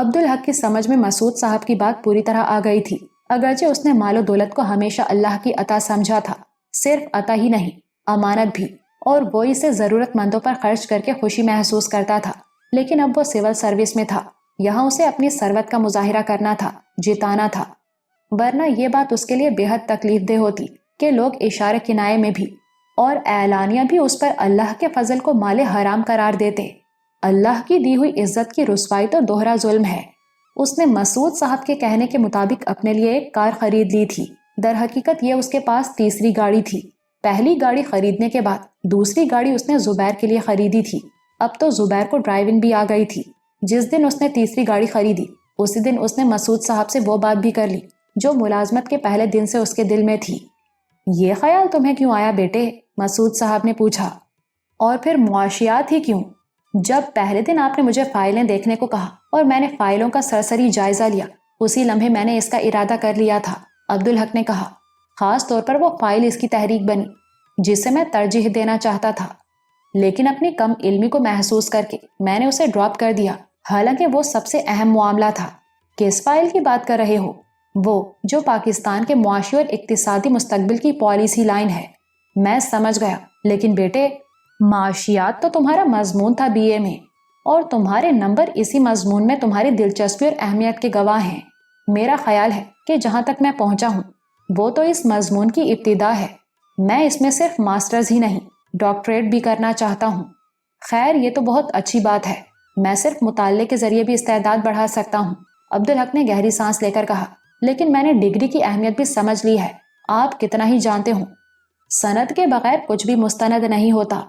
عبدالحق کی سمجھ میں مسعود صاحب کی بات پوری طرح آ گئی تھی، اگرچہ اس نے مال و دولت کو ہمیشہ اللہ کی عطا سمجھا تھا، صرف عطا ہی نہیں، امانت بھی، اور وہ اسے ضرورت مندوں پر خرچ کر کے خوشی محسوس کرتا تھا۔ لیکن اب وہ سول سروس میں تھا، یہاں اسے اپنی ثروت کا مظاہرہ کرنا تھا، جتانا تھا، ورنہ یہ بات اس کے لیے بے حد تکلیف دہ ہوتی کہ لوگ اشارے کنائے میں بھی اور اعلانیہ بھی اس پر اللہ کے فضل کو مال حرام قرار دیتے۔ اللہ کی دی ہوئی عزت کی رسوائی تو دوہرا ظلم ہے۔ اس نے مسعود صاحب کے کہنے کے مطابق اپنے لیے ایک کار خرید لی تھی۔ در حقیقت یہ اس کے پاس تیسری گاڑی تھی۔ پہلی گاڑی خریدنے کے بعد دوسری گاڑی اس نے زبیر کے لیے خریدی تھی۔ اب تو زبیر کو ڈرائیونگ بھی آ گئی تھی۔ جس دن اس نے تیسری گاڑی خریدی اسی دن اس نے مسعود صاحب سے وہ بات بھی کر لی جو ملازمت کے پہلے دن سے اس کے دل میں تھی۔ یہ خیال تمہیں کیوں آیا بیٹے؟ مسعود صاحب نے پوچھا۔ اور پھر معاشیات ہی کیوں؟ جب پہلے دن آپ نے مجھے فائلیں دیکھنے کو کہا اور میں نے فائلوں کا سرسری جائزہ لیا، اسی لمحے میں نے اس کا ارادہ کر لیا تھا، عبدالحق نے کہا۔ خاص طور پر وہ فائل اس کی تحریک بنی جسے میں ترجیح دینا چاہتا تھا، لیکن اپنی کم علمی کو محسوس کر کے میں نے اسے ڈراپ کر دیا، حالانکہ وہ سب سے اہم معاملہ تھا۔ کس فائل کی بات کر رہے ہو؟ وہ جو پاکستان کے معاشی اور اقتصادی مستقبل کی پالیسی لائن ہے۔ میں سمجھ گیا، لیکن بیٹے معاشیات تو تمہارا مضمون تھا BA میں، اور تمہارے نمبر اسی مضمون میں تمہاری دلچسپی اور اہمیت کے گواہ ہیں۔ میرا خیال ہے کہ جہاں تک میں پہنچا ہوں وہ تو اس مضمون کی ابتدا ہے۔ میں اس میں صرف ماسٹرز ہی نہیں، ڈاکٹریٹ بھی کرنا چاہتا ہوں۔ خیر یہ تو بہت اچھی بات ہے، میں صرف مطالعے کے ذریعے بھی استعداد بڑھا سکتا ہوں، عبدالحق نے گہری سانس لے کر کہا۔ لیکن میں نے ڈگری کی اہمیت بھی سمجھ لی ہے، آپ کتنا ہی جانتے ہوں، سند کے بغیر کچھ بھی مستند نہیں ہوتا۔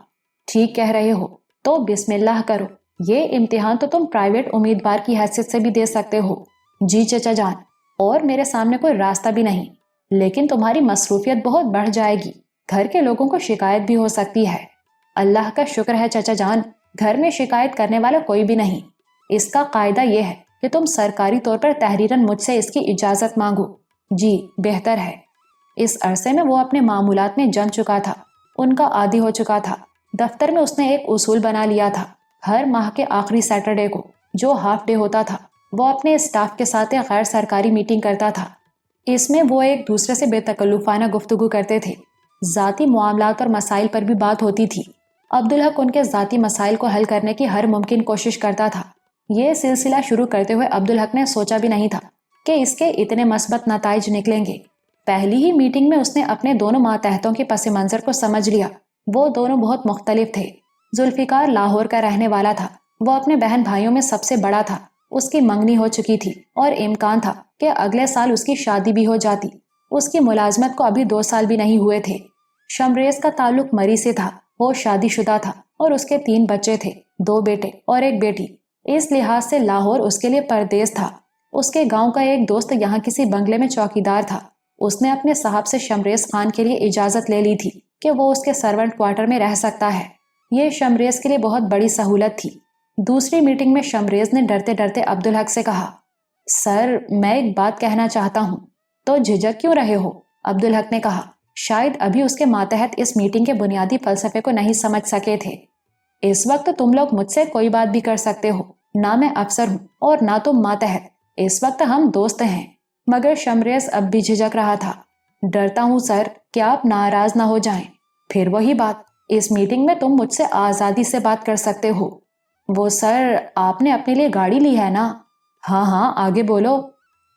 ٹھیک کہہ رہے ہو، تو بسم اللہ کرو، یہ امتحان تو تم پرائیویٹ امیدوار کی حیثیت سے بھی دے سکتے ہو۔ جی چچا جان، اور میرے سامنے کوئی راستہ بھی نہیں، لیکن تمہاری مصروفیت بہت بڑھ جائے گی، گھر کے لوگوں کو شکایت بھی ہو سکتی ہے۔ اللہ کا شکر ہے چچا جان، گھر میں شکایت کرنے والا کوئی بھی نہیں۔ اس کا قاعدہ یہ ہے کہ تم سرکاری طور پر تحریراً مجھ سے اس کی اجازت مانگو۔ جی بہتر ہے۔ اس عرصے میں وہ اپنے معمولات میں جم چکا تھا، ان کا عادی ہو چکا تھا۔ دفتر میں اس نے ایک اصول بنا لیا تھا، ہر ماہ کے آخری سیٹرڈے کو جو ہاف ڈے ہوتا تھا وہ اپنے اسٹاف کے ساتھ ایک غیر سرکاری میٹنگ کرتا تھا۔ اس میں وہ ایک دوسرے سے بے تکلفانہ گفتگو کرتے تھے، ذاتی معاملات اور مسائل پر بھی بات ہوتی تھی۔ عبدالحق ان کے ذاتی مسائل کو حل کرنے کی ہر ممکن کوشش کرتا تھا۔ یہ سلسلہ شروع کرتے ہوئے عبدالحق نے سوچا بھی نہیں تھا کہ اس کے اتنے مثبت نتائج نکلیں گے۔ پہلی ہی میٹنگ میں اس نے اپنے دونوں ماتحتوں کے پس منظر کو سمجھ لیا۔ وہ دونوں بہت مختلف تھے۔ ذوالفقار لاہور کا رہنے والا تھا، وہ اپنے بہن بھائیوں میں سب سے بڑا تھا، اس کی منگنی ہو چکی تھی اور امکان تھا کہ اگلے سال اس کی شادی بھی ہو جاتی۔ اس کی ملازمت کو ابھی 2 سال بھی نہیں ہوئے تھے۔ شمریز کا تعلق مری سے تھا، وہ شادی شدہ تھا اور اس کے 3 بچے تھے، 2 بیٹے اور 1 بیٹی۔ اس لحاظ سے لاہور اس کے لیے پردیس تھا۔ اس کے گاؤں کا ایک دوست یہاں کسی بنگلے میں چوکیدار تھا۔ اس نے اپنے صاحب سے شمریز خان کے لیے اجازت لے لی تھی کہ وہ اس کے سرونٹ کوارٹر میں رہ سکتا ہے۔ یہ شمریز کے لیے بہت بڑی سہولت تھی۔ دوسری میٹنگ میں شمریز نے ڈرتے ڈرتے عبدالحق سے کہا، سر میں ایک بات کہنا چاہتا ہوں۔ تو جھجک کیوں رہے ہو؟ عبدالحق نے کہا۔ شاید ابھی اس کے ماتحت اس میٹنگ کے بنیادی فلسفے کو نہیں سمجھ سکے تھے۔ اس وقت تم لوگ مجھ سے کوئی بات بھی کر سکتے ہو، نہ میں افسر ہوں اور نہ تم ماتحت، اس وقت ہم دوست ہیں۔ مگر شمریز اب بھی جھجک رہا تھا۔ ڈرتا ہوں سر کہ آپ ناراض نہ ہو جائیں۔ پھر وہی بات، اس میٹنگ میں تم مجھ سے آزادی سے بات کر سکتے ہو۔ وہ سر آپ نے اپنے لیے گاڑی لی ہے نا؟ ہاں ہاں آگے بولو۔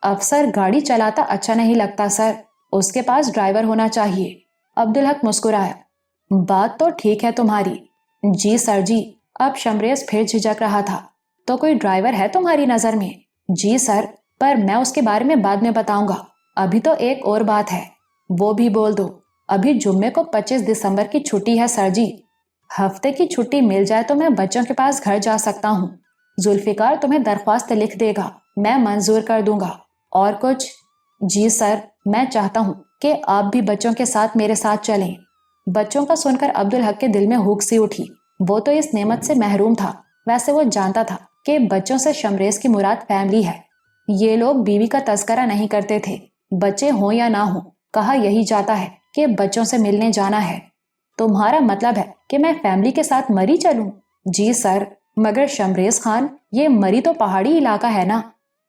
افسر گاڑی چلاتا اچھا نہیں لگتا سر، اس کے پاس ڈرائیور ہونا چاہیے۔ عبدالحق مسکرایا۔ بات تو ٹھیک ہے تمہاری۔ جی سر جی۔ اب شمریز پھر جھجک رہا تھا۔ تو کوئی ڈرائیور ہے تمہاری نظر میں؟ جی سر، پر میں اس کے بارے میں بعد میں بتاؤں گا، ابھی تو ایک اور بات ہے۔ وہ بھی بول دو۔ ابھی جمعے کو 25 دسمبر کی چھٹی ہے سر جی۔ ہفتے کی چھٹی مل جائے تو میں بچوں کے پاس گھر جا سکتا ہوں۔ ذوالفقار تمہیں درخواست لکھ دے گا، میں منظور کر دوں گا۔ اور کچھ؟ جی سر، میں چاہتا ہوں کہ آپ بھی بچوں کے ساتھ میرے ساتھ چلیں۔ بچوں کا سن کر عبدالحق کے دل میں ہوک سی اٹھی۔ وہ تو اس نعمت سے محروم تھا، ویسے وہ جانتا تھا کہ بچوں سے شمریز کی مراد فیملی ہے۔ یہ لوگ بیوی کا تذکرہ نہیں کرتے تھے، بچے ہوں یا نہ ہوں، کہا یہی جاتا ہے کہ بچوں سے ملنے جانا ہے۔ تمہارا مطلب ہے کہ میں فیملی کے ساتھ مری چلوں؟ جی سر۔ مگر شمریز خان، یہ مری تو پہاڑی علاقہ ہے نا،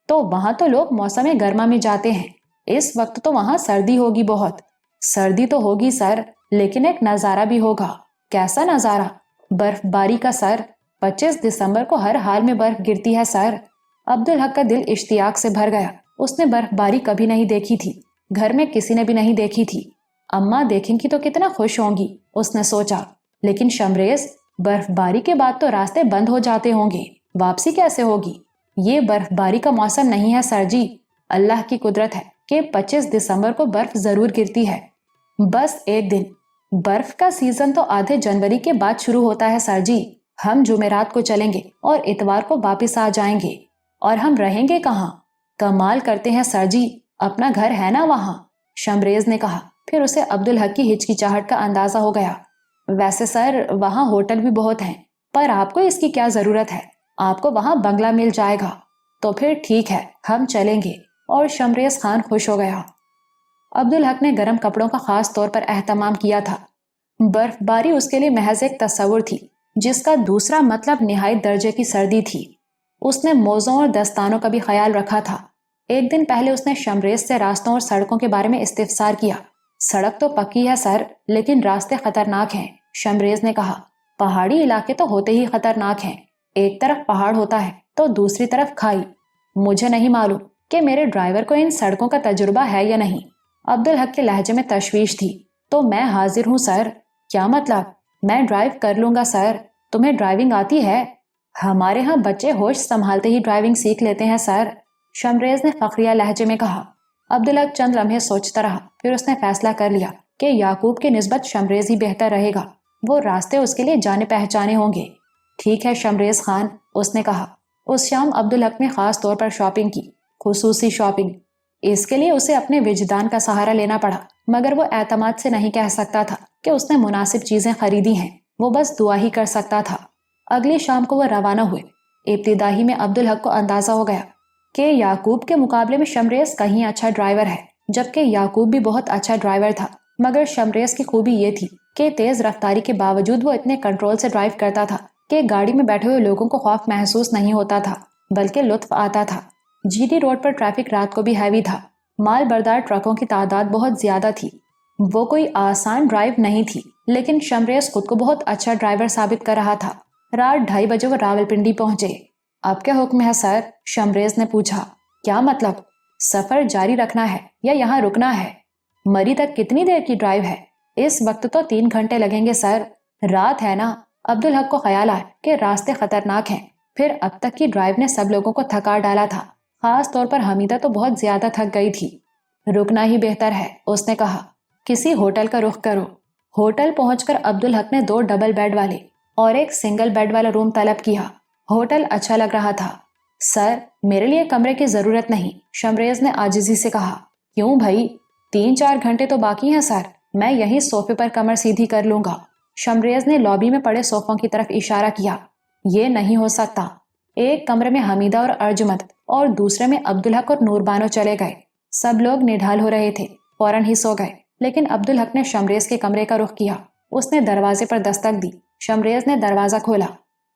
تو وہاں تو لوگ موسم گرما میں جاتے ہیں، اس وقت تو وہاں سردی ہوگی بہت۔ سردی تو ہوگی سر، لیکن ایک نظارہ بھی ہوگا۔ کیسا نظارہ؟ برف باری کا سر، 25 دسمبر کو ہر حال میں برف گرتی ہے سر۔ عبدالحق کا دل اشتیاق سے بھر گیا، اس نے برف باری کبھی نہیں دیکھی تھی، گھر میں کسی نے بھی نہیں دیکھی تھی۔ اماں دیکھیں گی تو کتنا خوش ہوں گی، اس نے سوچا۔ لیکن شمریز، برف باری کے بعد تو راستے بند ہو جاتے ہوں گے، واپسی کیسے ہوگی؟ یہ برف باری کا موسم نہیں ہے سر جی، اللہ کی قدرت ہے کہ 25 دسمبر کو برف ضرور گرتی ہے، بس ایک دن۔ برف کا سیزن تو آدھے جنوری کے بعد شروع ہوتا ہے سر جی، ہم جمعرات کو چلیں گے اور اتوار کو واپس آ جائیں گے، اور ہم رہیں گے کہاں؟ کمال کرتے ہیں سر جی، اپنا گھر ہے نا وہاں، شمریز نے کہا۔ پھر اسے عبدالحق کی ہچکچاہٹ کا اندازہ ہو گیا۔ ویسے سر وہاں ہوٹل بھی بہت ہیں، پر آپ کو اس کی کیا ضرورت ہے؟ آپ کو وہاں بنگلہ مل جائے گا۔ تو پھر ٹھیک ہے، ہم چلیں گے، اور شمریز خان خوش ہو گیا۔ عبدالحق نے گرم کپڑوں کا خاص طور پر اہتمام کیا تھا۔ برف باری اس کے لیے محض ایک تصور تھی، جس کا دوسرا مطلب نہایت درجے کی سردی تھی۔ اس نے موزوں اور دستانوں کا بھی خیال رکھا تھا۔ ایک دن پہلے اس نے شمریز سے راستوں اور سڑکوں کے بارے میں استفسار کیا۔ سڑک تو پکی ہے سر، لیکن راستے خطرناک ہیں، شمریز نے کہا۔ پہاڑی علاقے تو ہوتے ہی خطرناک ہیں، ایک طرف پہاڑ ہوتا ہے تو دوسری طرف کھائی۔ مجھے نہیں معلوم کہ میرے ڈرائیور کو ان سڑکوں کا تجربہ ہے یا نہیں۔ عبدالحق کے لہجے میں تشویش تھی۔ تو میں حاضر ہوں سر۔ کیا مطلب؟ میں ڈرائیو کر لوں گا سر۔ تمہیں ڈرائیونگ آتی ہے؟ ہمارے ہاں بچے ہوش سنبھالتے ہی ڈرائیونگ سیکھ لیتے ہیں سر، شمریز نے فخریہ لہجے میں کہا۔ عبدالحق چند لمحے سوچتا رہا، پھر اس نے فیصلہ کر لیا کہ یعقوب کی نسبت شمریز ہی بہتر رہے گا، وہ راستے اس کے لیے جانے پہچانے ہوں گے۔ ٹھیک ہے شمریز خان، اس نے کہا۔ اس شام عبدالحق نے خاص طور پر شاپنگ کی، خصوصی شاپنگ۔ اس کے لیے اسے اپنے وجدان کا سہارا لینا پڑا، مگر وہ اعتماد سے نہیں کہہ سکتا تھا کہ اس نے مناسب چیزیں خریدی ہیں، وہ بس دعا ہی کر سکتا تھا۔ اگلی شام کو وہ روانہ ہوئے۔ ابتدائی میں عبدالحق کو اندازہ ہو گیا کہ یعقوب کے مقابلے میں شمریز کہیں اچھا ڈرائیور ہے، جبکہ یعقوب بھی بہت اچھا ڈرائیور تھا، مگر شمریز کی خوبی یہ تھی کہ تیز رفتاری کے باوجود وہ اتنے کنٹرول سے ڈرائیو کرتا تھا کہ گاڑی میں بیٹھے ہوئے لوگوں کو خوف محسوس نہیں ہوتا تھا، بلکہ لطف آتا تھا۔ جی ٹی روڈ پر ٹریفک رات کو بھی ہیوی تھا، مال بردار ٹرکوں کی تعداد بہت زیادہ تھی۔ وہ کوئی آسان ڈرائیو نہیں تھی، لیکن شمریز خود کو بہت اچھا ڈرائیور ثابت کر رہا تھا۔ رات 2:30 بجے وہ راولپنڈی پہنچے۔ اب کیا حکم ہے سر؟ شمریز نے پوچھا۔ کیا مطلب؟ سفر جاری رکھنا ہے یا یہاں رکنا ہے؟ مری تک کتنی دیر کی ڈرائیو ہے؟ اس وقت تو 3 گھنٹے لگیں گے سر، رات ہے نا۔ عبدالحق کو خیال آیا کہ راستے خطرناک ہیں، پھر اب تک کی ڈرائیو نے سب لوگوں کو تھکا ڈالا تھا، خاص طور پر حمیدہ تو بہت زیادہ تھک گئی تھی۔ رکنا ہی بہتر ہے، اس نے کہا۔ کسی ہوٹل کا رخ کرو۔ ہوٹل پہنچ کر عبدالحق نے 2 ڈبل بیڈ والے اور ایک سنگل بیڈ والا روم طلب کیا۔ ہوٹل اچھا لگ رہا تھا۔ سر میرے لیے کمرے کی ضرورت نہیں، شمریز نے عاجزی سے کہا۔ کیوں بھائی؟ 3-4 گھنٹے تو باقی ہیں سر، میں یہی صوفے پر کمر سیدھی کر لوں گا۔ شمریز نے لابی میں پڑے صوفوں کی طرف اشارہ کیا۔ یہ نہیں ہو سکتا۔ ایک کمرے میں حمیدہ اور ارجمند اور دوسرے میں عبدالحق اور نور بانو چلے گئے۔ سب لوگ نڈھال ہو رہے تھے، فوراً ہی سو گئے، لیکن عبدالحق نے شمریز کے کمرے کا رخ کیا۔ اس نے دروازے پر دستک دی۔ شمریز نے دروازہ کھولا۔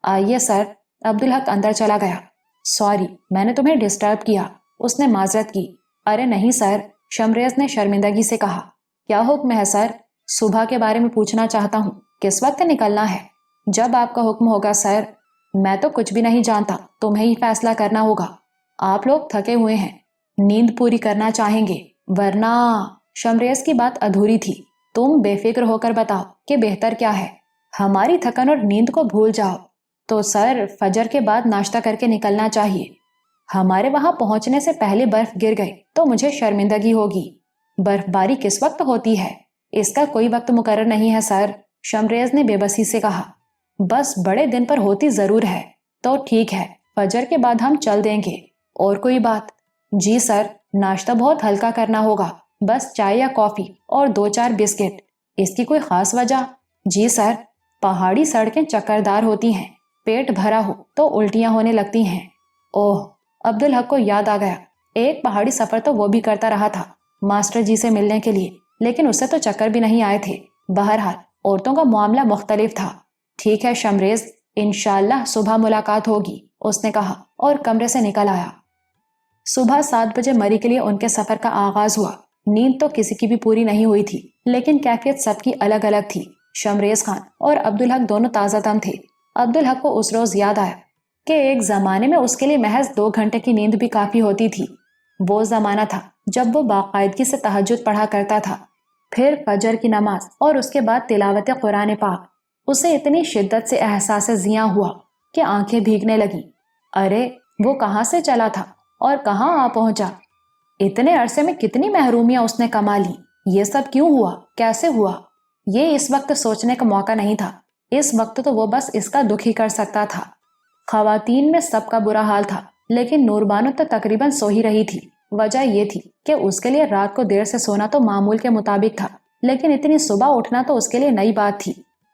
آئیے سر۔ عبدالحق اندر چلا گیا۔ سوری، میں نے تمہیں ڈسٹرب کیا، اس نے معذرت کی۔ ارے نہیں سر، شمریز نے شرمندگی سے کہا۔ کیا حکم ہے سر؟ صبح کے بارے میں پوچھنا چاہتا ہوں، کس وقت نکلنا ہے؟ جب آپ کا حکم ہوگا سر۔ میں تو کچھ بھی نہیں جانتا، تمہیں ہی فیصلہ کرنا ہوگا۔ آپ لوگ تھکے ہوئے ہیں، نیند پوری کرنا چاہیں گے، ورنہ… شمریز کی بات ادھوری تھی۔ تم بے فکر ہو کر بتاؤ کہ بہتر کیا ہے؟ ہماری تھکن اور نیند کو بھول جاؤ تو سر فجر کے بعد ناشتہ کر کے نکلنا چاہیے۔ ہمارے وہاں پہنچنے سے پہلے برف گر گئی تو مجھے شرمندگی ہوگی۔ برف باری کس وقت ہوتی ہے؟ اس کا کوئی وقت مقرر نہیں ہے سر، شمریز نے بے بسی سے کہا۔ بس بڑے دن پر ہوتی ضرور ہے۔ تو ٹھیک ہے، فجر کے بعد ہم چل دیں گے۔ اور کوئی بات؟ جی سر، ناشتہ بہت ہلکا کرنا ہوگا، بس چائے یا کافی اور 2-4 بسکٹ۔ اس کی کوئی خاص وجہ؟ جی سر، پہاڑی سڑکیں چکردار ہوتی ہیں، پیٹ بھرا ہو تو الٹیاں ہونے لگتی ہیں۔ اوہ، عبدالحق کو یاد آ گیا، ایک پہاڑی سفر تو وہ بھی کرتا رہا تھا ماسٹر جی سے ملنے کے لیے، لیکن اسے تو چکر بھی نہیں آئے تھے۔ بہرحال عورتوں کا معاملہ مختلف تھا۔ ٹھیک ہے شمریز، انشاءاللہ صبح ملاقات ہوگی، اس نے کہا اور کمرے سے نکل آیا۔ صبح 7 بجے مری کے لیے ان کے سفر کا آغاز ہوا۔ نیند تو کسی کی بھی پوری نہیں ہوئی تھی، لیکن کیفیت سب کی الگ الگ تھی۔ شمریز خان اور عبدالحق دونوں تازہ دم تھے۔ عبدالحق کو اس روز یاد آیا کہ ایک زمانے میں اس کے لیے محض 2 گھنٹے کی نیند بھی کافی ہوتی تھی۔ وہ زمانہ تھا جب وہ باقاعدگی سے تہجد پڑھا کرتا تھا، پھر فجر کی نماز اور اس کے بعد تلاوت قرآن پاک۔ اسے اتنی شدت سے احساس زیاں ہوا کہ آنکھیں بھیگنے لگیں۔ ارے وہ کہاں سے چلا تھا اور کہاں آ پہنچا؟ اتنے عرصے میں کتنی محرومیاں اس نے کما لی۔ یہ سب کیوں ہوا؟ کیسے ہوا؟ یہ اس وقت سوچنے کا موقع نہیں تھا۔ اس وقت تو وہ بس اس کا دکھ ہی کر سکتا تھا۔ خواتین میں سب کا برا حال تھا، لیکن نوربانو تو تقریباً سو ہی رہی تھی۔ وجہ یہ تھی کہ اس کے لیے رات کو دیر سے سونا تو معمول کے مطابق تھا، لیکن اتنی صبح اٹھنا تو اس کے لیے نئی بات تھی۔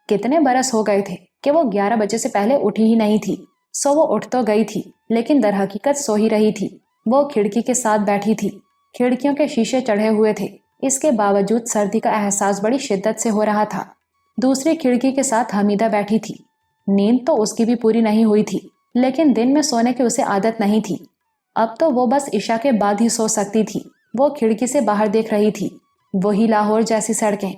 کتنے برس ہو گئے تھے کہ وہ 11 بجے سے پہلے اٹھی ہی نہیں تھی۔ سو وہ اٹھ تو گئی تھی، لیکن در حقیقت سو ہی رہی تھی۔ وہ کھڑکی کے ساتھ بیٹھی تھی۔ کھڑکیوں کے شیشے چڑھے ہوئے تھے، اس کے باوجود سردی کا احساس بڑی شدت سے ہو رہا تھا۔ دوسری کھڑکی کے ساتھ حمیدہ بیٹھی تھی۔ نیند تو اس کی بھی پوری نہیں ہوئی تھی، لیکن دن میں سونے کی اسے عادت نہیں تھی۔ اب تو وہ بس عشاء کے بعد ہی سو سکتی تھی۔ وہ کھڑکی سے باہر دیکھ رہی تھی، وہی لاہور جیسی سڑکیں،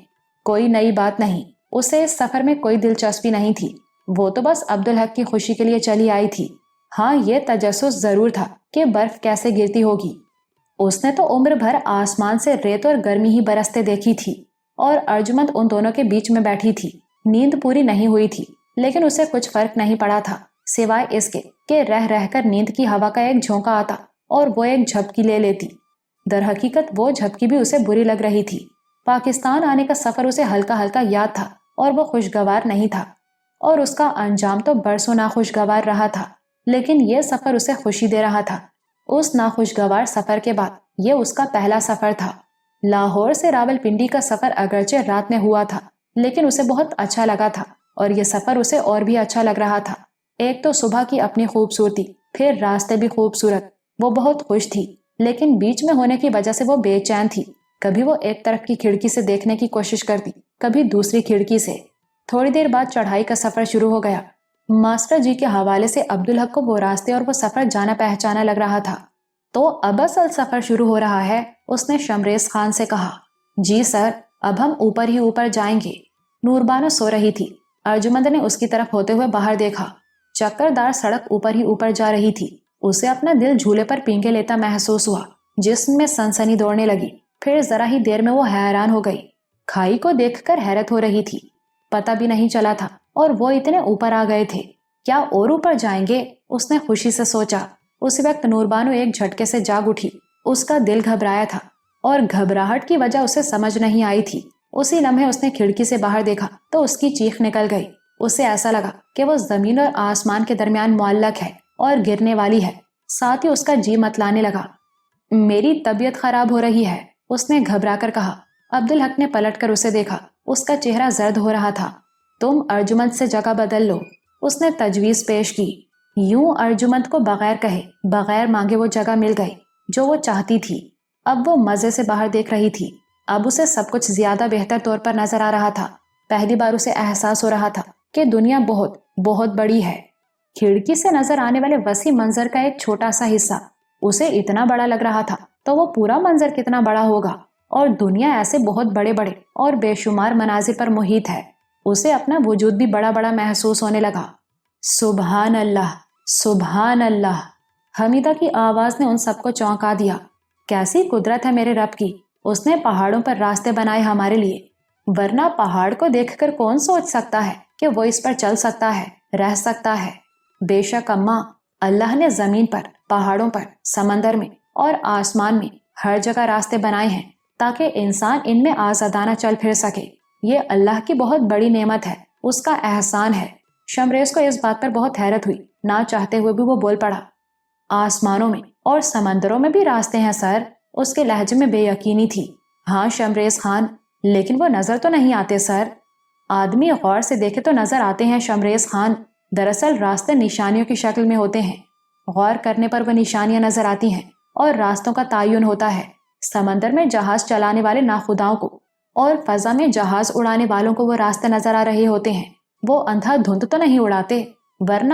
کوئی نئی بات نہیں۔ اسے اس سفر میں کوئی دلچسپی نہیں تھی، وہ تو بس عبدالحق کی خوشی کے لیے چلی آئی تھی۔ ہاں، یہ تجسس ضرور تھا کہ برف کیسے گرتی ہوگی۔ اس نے تو عمر بھر آسمان سے ریت اور گرمی ہی برستے دیکھی تھی، اور ارجمند ان دونوں کے بیچ میں بیٹھی تھی۔ نیند پوری نہیں ہوئی تھی، لیکن اسے کچھ فرق نہیں پڑا تھا، سوائے اس کے کہ رہ رہ کر نیند کی ہوا کا ایک جھونکا آتا اور وہ ایک جھپکی لے لیتی۔ در حقیقت وہ جھپکی بھی اسے بری لگ رہی تھی۔ پاکستان آنے کا سفر اسے ہلکا ہلکا یاد تھا اور وہ خوشگوار نہیں تھا، اور اس کا انجام تو برسوں ناخوشگوار رہا تھا، لیکن یہ سفر اسے خوشی دے رہا تھا۔ اس ناخوشگوار سفر کے بعد یہ اس کا پہلا سفر تھا۔ لاہور سے راولپنڈی کا سفر اگرچہ رات میں ہوا تھا، لیکن اسے بہت اچھا لگا تھا، اور یہ سفر اسے اور بھی اچھا لگ رہا تھا۔ ایک تو صبح کی اپنی خوبصورتی، پھر راستے بھی خوبصورت۔ وہ بہت خوش تھی، لیکن بیچ میں ہونے کی وجہ سے وہ بے چین تھی۔ کبھی وہ ایک طرف کی کھڑکی سے دیکھنے کی کوشش کرتی، کبھی دوسری کھڑکی سے۔ تھوڑی دیر بعد چڑھائی کا سفر شروع ہو گیا۔ ماسٹر جی کے حوالے سے عبدالحق کو وہ راستے اور وہ سفر جانا پہچانا لگ رہا تھا۔ تو اب اصل سفر شروع ہو رہا ہے، اس نے شمریز خان سے کہا۔ جی سر، اب ہم اوپر ہی اوپر جائیں گے۔ نوربانو سو رہی تھی۔ ارجمند نے اس کی طرف ہوتے ہوئے باہر دیکھا۔ چکردار سڑک اوپر ہی اوپر جا رہی تھی۔ اسے اپنا دل جھولے پر پینکے لیتا محسوس ہوا، جسم میں سنسنی دوڑنے لگی۔ پھر ذرا ہی دیر میں وہ حیران ہو گئی۔ کھائی کو دیکھ کر حیرت ہو رہی تھی، پتہ بھی نہیں چلا تھا، اور وہ اتنے اوپر آ گئے تھے۔ کیا اور اوپر جائیں گے؟ اس نے خوشی سے سوچا۔ اسی وقت نوربانو ایک جھٹکے سے جاگ اٹھی۔ اس کا دل گھبرایا تھا، اور گھبراہٹ کی وجہ اسے سمجھ نہیں آئی تھی۔ اسی لمحے اس نے کھڑکی سے باہر دیکھا تو اس کی چیخ نکل گئی۔ اسے ایسا لگا کہ وہ زمین اور آسمان کے درمیان معلق ہے اور گرنے والی ہے۔ ساتھ ہی اس کا جی متلانے لگا۔ میری طبیعت خراب ہو رہی ہے، اس نے گھبرا کر کہا۔ عبدالحق نے پلٹ کر اسے دیکھا۔ اس کا چہرہ زرد ہو رہا تھا۔ تم ارجمند سے جگہ بدل لو، اس نے تجویز پیش کی۔ یوں ارجمند کو بغیر کہے، بغیر مانگے وہ جگہ مل گئی جو وہ چاہتی تھی۔ اب وہ مزے سے باہر دیکھ رہی تھی۔ اب اسے سب کچھ زیادہ بہتر طور پر نظر آ رہا تھا۔ پہلی بار اسے احساس ہو رہا تھا کہ دنیا بہت بہت بڑی ہے۔ کھڑکی سے نظر آنے والے وسیع منظر کا ایک چھوٹا سا حصہ اسے اتنا بڑا لگ رہا تھا، تو وہ پورا منظر کتنا بڑا ہوگا، اور دنیا ایسے بہت بڑے بڑے اور بے شمار مناظر پر محیط ہے۔ اسے اپنا وجود بھی بڑا بڑا محسوس ہونے لگا۔ سبحان اللہ، سبحان اللہ، حمیدہ کی آواز نے ان سب کو چونکا دیا۔ کیسی قدرت ہے میرے رب کی، اس نے پہاڑوں پر راستے بنائے ہمارے لیے، ورنہ پہاڑ کو دیکھ کر کون سوچ سکتا ہے کہ وہ اس پر چل سکتا ہے، رہ سکتا ہے۔ بے شک اماں، اللہ نے زمین پر، پہاڑوں پر، سمندر میں اور آسمان میں ہر جگہ راستے بنائے ہیں تاکہ انسان ان میں آزادانہ چل پھر سکے۔ یہ اللہ کی بہت بڑی نعمت ہے، اس کا احسان ہے۔ شمریز کو اس بات پر بہت حیرت ہوئی، نہ چاہتے ہوئے بھی وہ بول پڑا۔ آسمانوں میں اور سمندروں میں بھی راستے ہیں سر، اس کے لہجے میں بے یقینی تھی۔ ہاں شمریز خان، لیکن وہ نظر تو نہیں آتے سر۔ آدمی غور سے دیکھے تو نظر آتے ہیں شمریز خان، دراصل راستے نشانیوں کی شکل میں ہوتے ہیں۔ غور کرنے پر وہ نشانیاں نظر آتی ہیں اور راستوں کا تعین ہوتا ہے۔ سمندر میں جہاز چلانے والے ناخداؤں کو اور فضا میں جہاز اڑانے والوں کو وہ راستے نظر آ رہے ہوتے ہیں۔ وہ اندھا دھند تو نہیں اڑاتے۔ ورنہ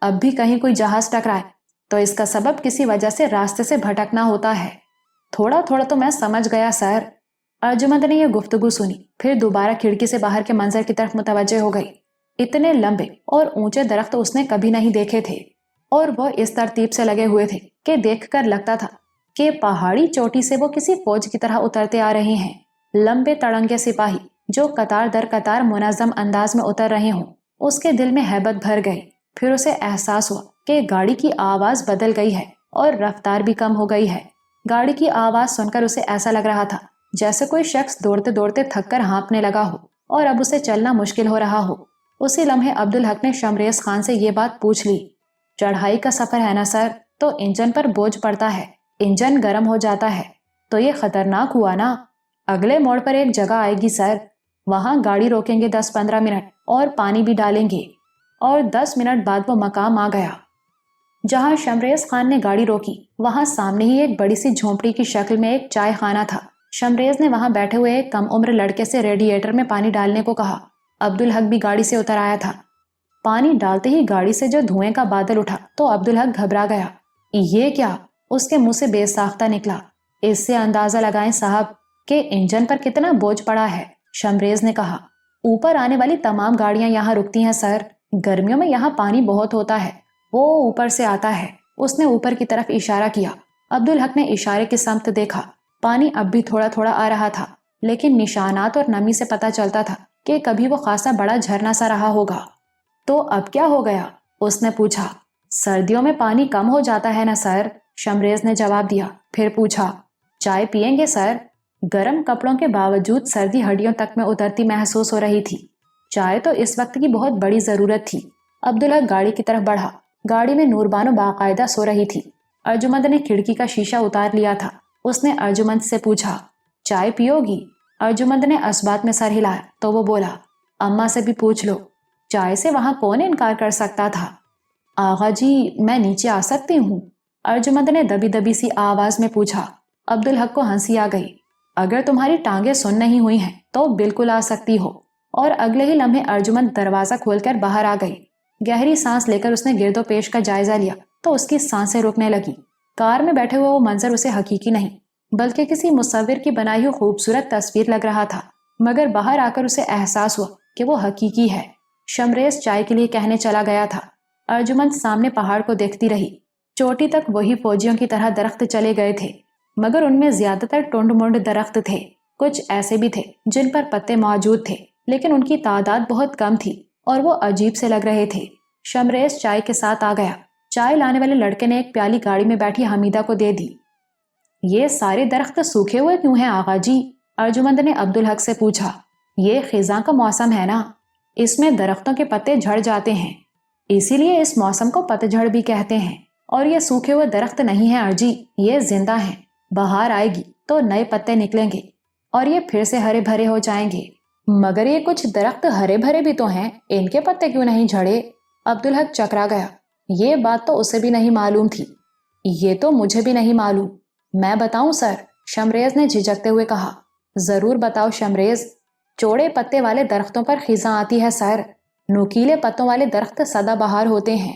اب بھی کہیں کوئی جہاز ٹکرائے تو اس کا سبب کسی وجہ سے راستے سے بھٹکنا ہوتا ہے۔ تھوڑا تھوڑا تو میں سمجھ گیا سر۔ ارجمند نے یہ گفتگو سنی، پھر دوبارہ کھڑکی سے باہر کے منظر کی طرف متوجہ ہو گئی۔ اتنے لمبے اور اونچے درخت اس نے کبھی نہیں دیکھے تھے، اور وہ اس ترتیب سے لگے ہوئے تھے کہ دیکھ کر لگتا تھا کہ پہاڑی چوٹی سے وہ کسی فوج کی طرح اترتے آ رہے ہیں۔ لمبے تڑنگے سپاہی جو قطار در قطار منظم انداز میں اتر رہے ہوں، اس کے دل میں ہیبت بھر گئی۔ پھر اسے احساس ہوا کہ گاڑی کی آواز بدل گئی ہے اور رفتار بھی کم ہو گئی ہے۔ گاڑی کی آواز سن کر اسے ایسا لگ رہا تھا جیسے کوئی شخص دوڑتے دوڑتے تھک کر ہانپنے لگا ہو اور اب اسے چلنا مشکل ہو رہا ہو۔ اسی لمحے عبدالحق نے شمریز خان سے یہ بات پوچھ لی، چڑھائی کا سفر ہے نا سر، تو انجن پر بوجھ پڑتا ہے، انجن گرم ہو جاتا ہے، تو یہ خطرناک ہوا نا۔ اگلے موڑ پر ایک جگہ آئے گی سر، وہاں گاڑی روکیں گے 10-15 منٹ اور پانی بھی ڈالیں گے، اور 10 منٹ بعد وہ مقام آ گیا۔ جہاں شمریز خان نے گاڑی روکی وہاں سامنے ہی ایک بڑی سی جھونپڑی کی شکل میں ایک چائے خانہ تھا۔ شمریز نے وہاں بیٹھے ہوئے ایک کم عمر لڑکے سے ریڈیئیٹر میں پانی ڈالنے کو کہا۔ عبدالحق بھی گاڑی سے اتر آیا تھا۔ پانی ڈالتے ہی گاڑی سے جو دھوئیں کا بادل اٹھا تو عبدالحق گھبرا گیا۔ یہ کیا؟ اس کے منہ سے بے ساختہ نکلا۔ اس سے اندازہ لگائیں صاحب کہ انجن پر کتنا بوجھ پڑا ہے۔ شمریز نے کہا، اوپر آنے والی تمام گاڑیاں یہاں رکتی ہیں سر، گرمیوں میں یہاں پانی بہت ہوتا ہے، وہ اوپر سے آتا ہے۔ اس نے اوپر کی طرف اشارہ کیا۔ عبدالحق نے اشارے کی سمت دیکھا۔ پانی اب بھی تھوڑا تھوڑا آ رہا تھا، لیکن نشانات اور نمی سے پتہ چلتا تھا کہ کبھی وہ خاصا بڑا جھرنا سا رہا ہوگا۔ تو اب کیا ہو گیا؟ اس نے پوچھا۔ سردیوں میں پانی کم ہو جاتا ہے نا سر، شمریز نے جواب دیا۔ پھر پوچھا، چائے پیئیں گے سر؟ گرم کپڑوں کے باوجود سردی ہڈیوں تک میں اترتی محسوس ہو رہی تھی۔ چائے تو اس وقت کی بہت بڑی ضرورت تھی۔ عبدالحق گاڑی کی طرف بڑھا۔ گاڑی میں نوربانو باقاعدہ سو رہی تھی۔ ارجمند نے کھڑکی کا شیشہ اتار لیا تھا۔ اس نے ارجمند سے پوچھا، چائے پیو گی؟ ارجمند نے اسبات میں سر ہلایا تو وہ بولا، اماں سے بھی پوچھ لو، چائے سے وہاں کون انکار کر سکتا تھا؟ آغا جی میں نیچے آ سکتی ہوں؟ ارجمند نے دبی دبی سی آواز میں پوچھا۔ عبدالحق کو ہنسی آ گئی۔ اگر تمہاری ٹانگیں سن نہیں ہوئی ہیں تو بالکل آ سکتی ہو۔ اور اگلے ہی لمحے ارجمند دروازہ کھول کر باہر آ گئی۔ گہری سانس لے کر اس نے گرد و پیش کا جائزہ لیا تو اس کی سانسیں رکنے لگی۔ کار میں بیٹھے ہوئے وہ منظر اسے حقیقی نہیں بلکہ کسی مصور کی بنائی ہوئی خوبصورت تصویر لگ رہا تھا، مگر باہر آ کر اسے احساس ہوا کہ وہ حقیقی ہے۔ شمریز چائے کے لیے کہنے چلا گیا تھا۔ ارجمند سامنے پہاڑ کو دیکھتی رہی۔ چوٹی تک وہی فوجیوں کی طرح درخت چلے گئے تھے، مگر ان میں زیادہ تر ٹونڈ مونڈ درخت تھے۔ کچھ ایسے بھی تھے جن پر پتے موجود تھے، لیکن ان کی تعداد بہت کم تھی اور وہ عجیب سے لگ رہے تھے۔ شمریز چائے کے ساتھ آ گیا۔ چائے لانے والے لڑکے نے ایک پیالی گاڑی میں بیٹھی حمیدہ کو دے دی۔ یہ سارے درخت سوکھے ہوئے کیوں ہیں آغا جی؟ ارجمند نے عبدالحق سے پوچھا۔ یہ خزاں کا موسم ہے نا، اس میں درختوں کے پتے جھڑ جاتے ہیں، اسی لیے اس موسم کو پتجھڑ بھی کہتے ہیں۔ اور یہ سوکھے ہوئے درخت نہیں ہیں ارجی، یہ زندہ ہیں۔ بہار آئے گی تو نئے پتے نکلیں گے اور یہ پھر سے ہرے بھرے ہو جائیں گے۔ مگر یہ کچھ درخت ہرے بھرے بھی تو ہیں، ان کے پتے کیوں نہیں جھڑے؟ عبدالحق چکرا گیا۔ یہ بات تو اسے بھی نہیں معلوم تھی۔ یہ تو مجھے بھی نہیں معلوم۔ میں بتاؤں سر؟ شمریز نے جھجکتے ہوئے کہا۔ ضرور بتاؤ شمریز۔ چوڑے پتے والے درختوں پر خزاں آتی ہے سر، نوکیلے پتوں والے درخت سدا بہار ہوتے ہیں۔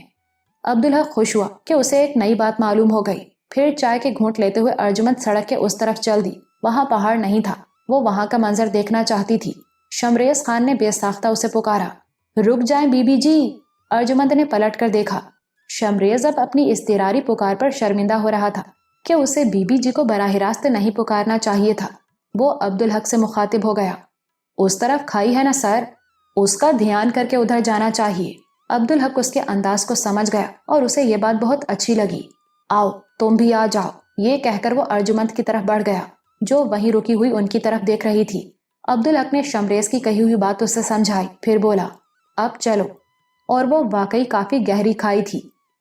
عبدالحق خوش ہوا کہ اسے ایک نئی بات معلوم ہو گئی۔ پھر چائے کے گھونٹ لیتے ہوئے ارجمند سڑک کے اس طرف چل دی۔ وہاں پہاڑ نہیں تھا، وہ وہاں کا منظر دیکھنا چاہتی تھی۔ شمریز خان نے بے ساختہ اسے پکارا، رک جائیں بی بی جی۔ ارجمند نے پلٹ کر دیکھا۔ شمریز اب اپنی اضطراری پکار پر شرمندہ ہو رہا تھا کہ اسے بی بی جی کو براہ راست نہیں پکارنا چاہیے تھا۔ وہ عبدالحق سے مخاطب ہو گیا، اس طرف کھائی ہے نا سر، اس کا دھیان کر کے ادھر جانا چاہیے۔ عبدالحق اس کے انداز کو سمجھ گیا اور اسے یہ بات بہت اچھی لگی۔ آؤ تم بھی آ جاؤ، یہ کہہ کر وہ ارجمند کی طرف بڑھ گیا جو وہیں رکی ہوئی ان کی طرف دیکھ رہی تھی۔ عبدالحق نے شمریز کی کہی ہوئی بات اسے سمجھائی، پھر بولا، اب چلو۔ اور وہ واقعی کافی گہری کھائی تھی۔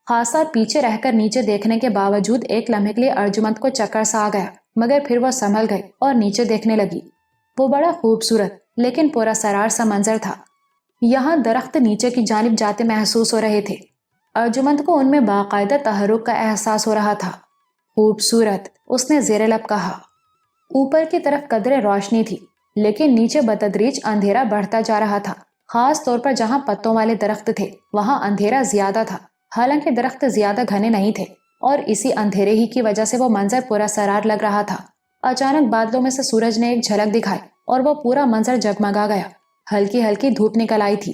خاصا پیچھے رہ کر نیچے دیکھنے کے باوجود ایک لمحے کے لیے ارجمند کو چکر سا آ گیا، مگر پھر وہ سنبھل گئی اور نیچے دیکھنے لگی۔ وہ بڑا خوبصورت لیکن پورا سرار سا منظر تھا۔ یہاں درخت نیچے کی جانب جاتے محسوس ہو رہے تھے۔ ارجمند کو ان میں باقاعدہ تحرک کا احساس ہو رہا تھا۔ خوبصورت، اس نے زیر لب کہا۔ اوپر کی طرف قدرے روشنی تھی، لیکن نیچے بتدریج اندھیرا بڑھتا جا رہا تھا۔ خاص طور پر جہاں پتوں والے درخت تھے وہاں اندھیرا زیادہ تھا، حالانکہ درخت زیادہ گھنے نہیں تھے، اور اسی اندھیرے ہی کی وجہ سے وہ منظر پورا سرار لگ رہا تھا۔ اچانک بادلوں میں سے سورج نے ایک جھلک دکھائی اور وہ پورا منظر جگمگا گیا۔ ہلکی ہلکی دھوپ نکل آئی تھی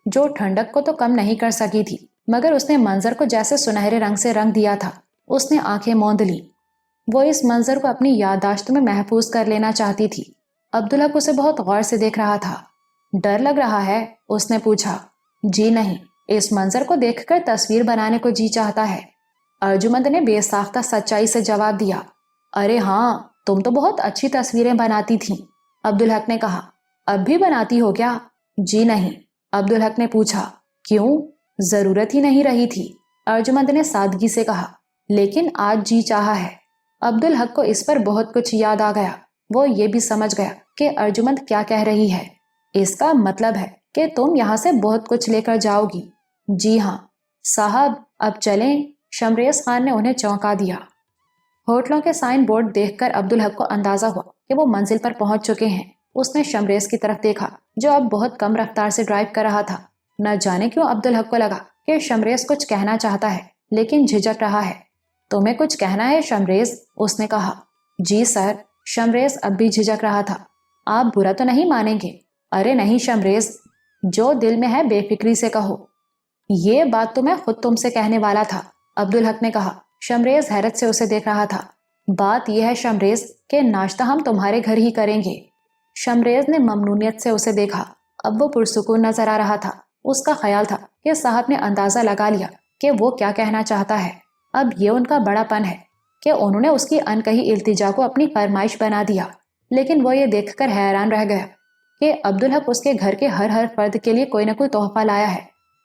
جو ٹھنڈک کو تو کم نہیں کر سکی تھی، مگر اس نے منظر کو جیسے سنہرے رنگ سے رنگ دیا تھا۔ اس نے آنکھیں موند لی، وہ اس منظر کو اپنی یادداشت میں محفوظ کر لینا چاہتی تھی۔ عبدالحق اسے بہت غور سے دیکھ رہا تھا۔ ڈر لگ رہا ہے؟ اس نے پوچھا۔ جی نہیں، اس منظر کو دیکھ کر تصویر بنانے کو جی چاہتا ہے، ارجمند نے بے ساختہ سچائی سے جواب دیا۔ ارے ہاں، تم تو بہت اچھی تصویریں بناتی تھیں، عبدالحق نے کہا۔ اب بھی بناتی ہو کیا؟ جی نہیں، عبدالحق نے پوچھا۔ کیوں؟ ضرورت ہی نہیں رہی تھی، ارجمند نے سادگی سے کہا۔ لیکن آج جی چاہا ہے۔ عبدالحق کو اس پر بہت کچھ یاد آ گیا۔ وہ یہ بھی سمجھ گیا کہ ارجمند کیا کہہ رہی ہے۔ اس کا مطلب ہے کہ تم یہاں سے بہت کچھ لے کر جاؤ گی۔ جی ہاں صاحب، اب چلیں، شمریز خان نے انہیں چونکا دیا۔ ہوٹلوں کے سائن بورڈ دیکھ کر عبدالحق کو اندازہ ہوا کہ وہ منزل پر پہنچ چکے ہیں۔ اس نے شمریز کی طرف دیکھا جو اب بہت کم رفتار سے ڈرائیو کر رہا تھا۔ نہ جانے کیوں عبدالحق کو لگا کہ شمریز کچھ کہنا چاہتا ہے لیکن جھجک رہا ہے۔ تمہیں کچھ کہنا ہے شمریز؟ اس نے کہا۔ جی سر، شمریز اب بھی جھجک رہا تھا۔ آپ برا تو نہیں مانیں گے؟ ارے نہیں شمریز، جو دل میں ہے بے فکری سے کہو۔ یہ بات تو میں خود تم سے کہنے والا تھا، عبدالحق نے کہا۔ شمریز حیرت سے اسے دیکھ رہا تھا۔ بات یہ ہے شمریز کہ ناشتہ ہم تمہارے گھر ہی کریں گے۔ شمریز نے ممنونیت سے اسے دیکھا۔ اب وہ پرسکون نظر آ رہا تھا۔ اس کا خیال تھا کہ صاحب نے اندازہ لگا لیا کہ وہ کیا کہنا چاہتا ہے۔ اب یہ ان کا بڑا پن ہے کہ انہوں نے اس کی انکہی التجا کو اپنی فرمائش بنا دیا۔ لیکن وہ یہ دیکھ کر حیران رہ گیا کہ عبدالحق اس کے گھر کے ہر فرد کے لیے کوئی نہ کوئی تحفہ لایا ہے۔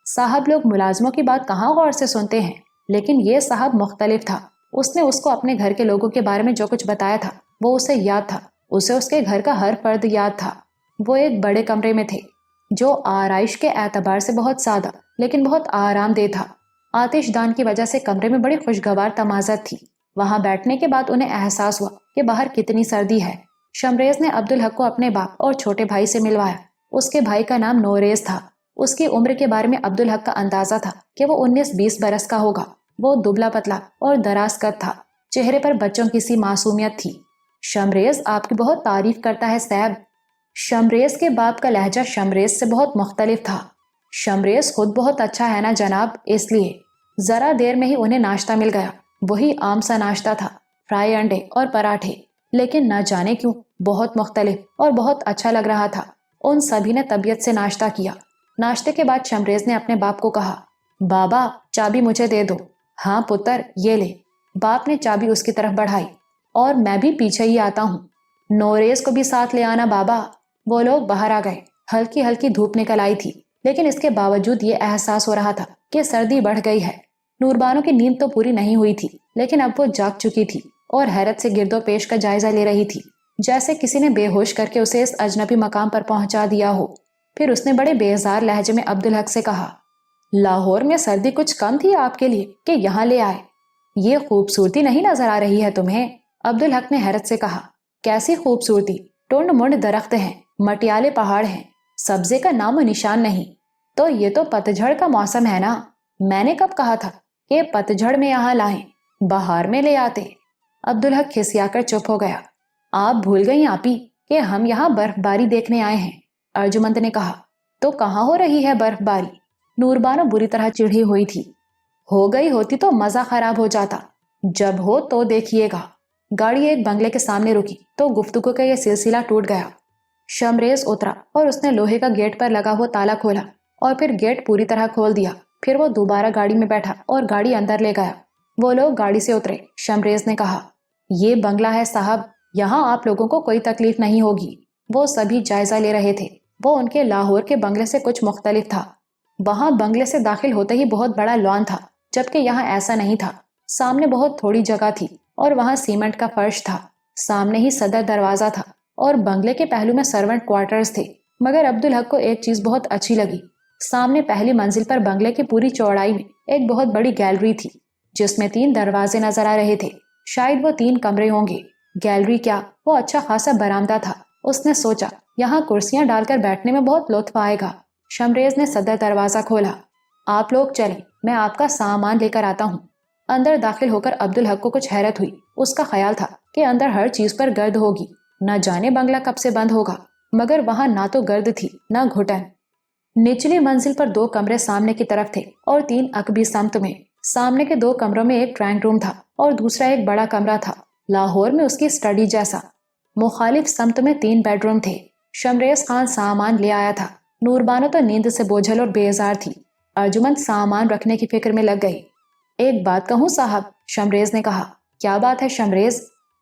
صاحب لوگ ملازموں کی بات کہاں غور سے سنتے ہیں، لیکن یہ صاحب مختلف تھا۔ اس نے اس کو اپنے گھر کے لوگوں کے بارے میں جو کچھ بتایا تھا وہ اسے یاد تھا۔ اسے اس کے گھر کا ہر فرد یاد تھا۔ وہ ایک بڑے کمرے میں تھے جو آرائش کے اعتبار سے بہت سادہ لیکن بہت آرام دہ تھا۔ آتش دان کی وجہ سے کمرے میں بڑی خوشگوار تمازت تھی۔ وہاں بیٹھنے کے بعد انہیں احساس ہوا کہ باہر کتنی سردی ہے۔ شمریز نے عبدالحق کو اپنے باپ اور چھوٹے بھائی سے ملوایا۔ اس کے بھائی کا نام نوریز تھا۔ اس کی عمر کے بارے میں عبدالحق کا اندازہ تھا کہ وہ 19-20 برس کا ہوگا۔ وہ دبلا پتلا اور دراز قد تھا، چہرے پر بچوں کی سی معصومیت تھی۔ شمریز آپ کی بہت تعریف کرتا ہے صاحب۔ شمریز کے باپ کا لہجہ شمریز سے بہت مختلف تھا۔ شمریز خود بہت اچھا ہے نا جناب، اس لیے۔ ذرا دیر میں ہی انہیں ناشتہ مل گیا۔ وہی عام سا ناشتہ تھا، فرائی انڈے اور پراٹھے، لیکن نہ جانے کیوں بہت مختلف اور بہت اچھا لگ رہا تھا۔ ان سبھی نے طبیعت سے ناشتہ کیا۔ ناشتے کے بعد شمریز نے اپنے باپ کو کہا، بابا چابی مجھے دے دو۔ ہاں پتر، یہ لے۔ باپ نے چابی اس کی طرف بڑھائی۔ اور میں بھی پیچھے ہی آتا ہوں، نوریز کو بھی ساتھ لے آنا بابا۔ وہ لوگ باہر آ گئے۔ ہلکی ہلکی دھوپ نکل آئی تھی، لیکن اس کے باوجود یہ احساس ہو رہا تھا کہ سردی بڑھ گئی ہے۔ نوربانو کی نیند تو پوری نہیں ہوئی تھی، لیکن اب وہ جاگ چکی تھی اور حیرت سے گرد و پیش کا جائزہ لے رہی تھی، جیسے کسی نے بے ہوش کر کے اسے اس اجنبی مقام پر پہنچا دیا ہو۔ پھر اس نے بڑے بیزار لہجے میں عبدالحق سے کہا، لاہور میں سردی کچھ کم تھی آپ کے لیے کہ یہاں لے آئے؟ یہ خوبصورتی نہیں نظر آ رہی ہے تمہیں؟ عبدالحق نے حیرت سے کہا۔ کیسی خوبصورتی؟ ٹونڈ منڈ درخت ہیں، مٹیالے پہاڑ ہیں، سبزے کا نام و نشان نہیں۔ تو یہ تو پتجھڑ کا موسم ہے نا؟ میں نے کب کہا تھا کہ پتجھڑ میں یہاں لائیں، بہار میں لے آتے؟ عبدالحق کھسیا کر چپ ہو گیا۔ آپ بھول گئی آپی کہ ہم یہاں برف باری دیکھنے آئے ہیں، ارجمند نے کہا۔ تو کہاں ہو رہی ہے برف باری؟ نوربانو بری طرح چڑھی ہوئی تھی۔ ہو گئی ہوتی تو مزہ خراب ہو جاتا، جب ہو تو دیکھیے گا۔ گاڑی ایک بنگلے کے سامنے رکی تو گفتگو کا یہ سلسلہ ٹوٹ گیا۔ شمریز اترا اور اس نے لوہے کا گیٹ پر لگا ہوا تالا کھولا اور پھر گیٹ پوری طرح کھول دیا۔ پھر وہ دوبارہ گاڑی میں بیٹھا اور گاڑی اندر لے گیا۔ وہ لوگ گاڑی سے اترے۔ شمریز نے کہا، یہ بنگلہ ہے صاحب، یہاں آپ لوگوں کو کوئی تکلیف نہیں ہوگی۔ وہ سبھی جائزہ لے رہے تھے۔ وہ ان کے لاہور کے بنگلے سے کچھ مختلف تھا۔ وہاں بنگلے سے داخل ہوتے ہی بہت بڑا لان تھا، جبکہ یہاں ایسا نہیں تھا۔ سامنے بہت تھوڑی جگہ تھی اور وہاں سیمنٹ کا فرش تھا۔ سامنے ہی صدر دروازہ تھا اور بنگلے کے پہلو میں سرونٹ کوارٹرز تھے۔ مگر عبدالحق کو ایک چیز بہت اچھی لگی۔ سامنے پہلی منزل پر بنگلے کی پوری چوڑائی میں ایک بہت بڑی گیلری تھی، جس میں 3 دروازے نظر آ رہے تھے۔ شاید وہ 3 کمرے ہوں گے۔ گیلری کیا، وہ اچھا خاصا برآمدہ تھا۔ اس نے سوچا، یہاں کرسیاں ڈال کر بیٹھنے میں بہت لطف آئے گا۔ شمریز نے صدر دروازہ کھولا۔ آپ لوگ چلیں، میں آپ کا سامان لے کر آتا ہوں۔ اندر داخل ہو کر عبدالحق کو کچھ حیرت ہوئی۔ اس کا خیال تھا کہ اندر ہر چیز پر گرد ہوگی، نہ جانے بنگلہ کب سے بند ہوگا، مگر وہاں نہ تو گرد تھی نہ گھٹن۔ نچلی منزل پر 2 کمرے سامنے کی طرف تھے اور 3 عقبی سمت میں۔ سامنے کے 2 کمروں میں ایک ڈرائنگ روم تھا اور دوسرا ایک بڑا کمرہ تھا، لاہور میں اس کی اسٹڈی جیسا۔ مخالف سمت میں 3 بیڈ روم تھے۔ شمریز خان سامان لے آیا تھا۔ نوربانو تو نیند سے بوجھل اور بیزار تھی۔ ارجمند سامان رکھنے کی فکر میں لگ گئی۔ ایک بات کہوں صاحب، شمریز نے کہا۔ کیا بات ہے شمریز؟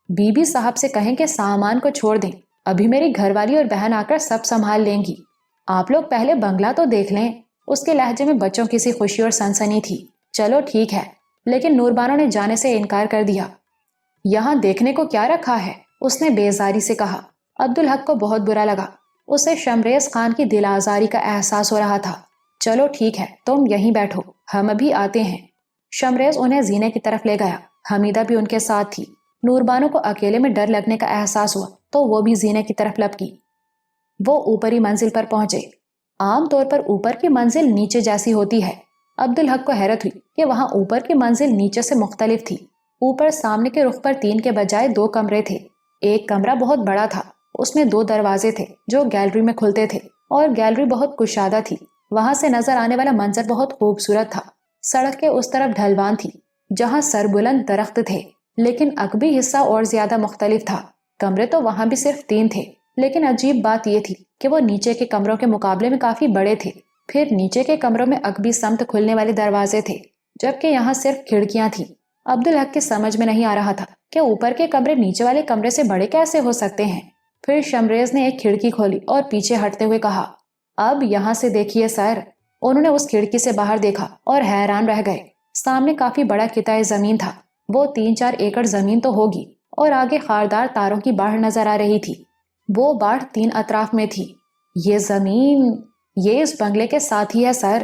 بی بی صاحب سے کہیں کہ سامان کو چھوڑ دیں، ابھی میری گھر والی اور بہن آ کر سب سنبھال لیں گی۔ آپ لوگ پہلے بنگلہ تو دیکھ لیں۔ اس کے لہجے میں بچوں کی سی خوشی اور سنسنی تھی۔ چلو ٹھیک ہے، لیکن نوربانو نے جانے سے انکار کر دیا۔ یہاں دیکھنے کو کیا رکھا ہے؟ اس نے بیزاری سے کہا۔ عبدالحق کو بہت برا لگا۔ اسے شمریز خان کی دل آزاری کا احساس ہو رہا تھا۔ چلو ٹھیک ہے، تم یہیں بیٹھو، ہم ابھی آتے ہیں۔ شمریز انہیں زینے کی طرف لے گیا۔ حمیدہ بھی ان کے ساتھ تھی۔ نوربانو کو اکیلے میں ڈر لگنے کا احساس ہوا تو وہ بھی زینے کی طرف لپکی۔ وہ اوپری منزل پر پہنچے۔ عام طور پر اوپر کی منزل نیچے جیسی ہوتی ہے۔ عبدالحق کو حیرت ہوئی کہ وہاں اوپر کی منزل نیچے سے مختلف تھی۔ اوپر سامنے کے رخ پر 3 کے بجائے 2 کمرے تھے۔ ایک کمرہ بہت بڑا تھا، اس میں 2 دروازے تھے جو گیلری میں کھلتے تھے، اور گیلری بہت کشادہ تھی۔ وہاں سے نظر آنے والا منظر بہت خوبصورت تھا۔ سڑک کے اس طرف ڈھلوان تھی جہاں سربلند درخت تھے، لیکن عقبی حصہ اور زیادہ مختلف تھا۔ کمرے تو وہاں بھی صرف 3 تھے، لیکن عجیب بات یہ تھی کہ وہ نیچے کے کمروں کے مقابلے میں کافی بڑے تھے۔ پھر نیچے کے کمروں میں عقبی سمت کھلنے والے دروازے تھے، جبکہ یہاں صرف کھڑکیاں تھیں۔ عبدالحق کی سمجھ میں نہیں آ رہا تھا کہ اوپر کے کمرے نیچے والے کمرے سے بڑے کیسے ہو سکتے ہیں۔ پھر شمریز نے ایک کھڑکی کھولی اور پیچھے ہٹتے ہوئے کہا، اب یہاں سے دیکھیے سر۔ انہوں نے اس کھڑکی سے باہر دیکھا اور حیران رہ گئے۔ سامنے کافی بڑا قطعہ زمین تھا۔ وہ 3-4 ایکڑ زمین تو ہوگی، اور آگے خاردار تاروں کی باڑھ نظر آ رہی تھی۔ وہ باڑھ 3 اطراف میں تھی۔ یہ زمین، یہ اس بنگلے کے ساتھ ہی ہے سر،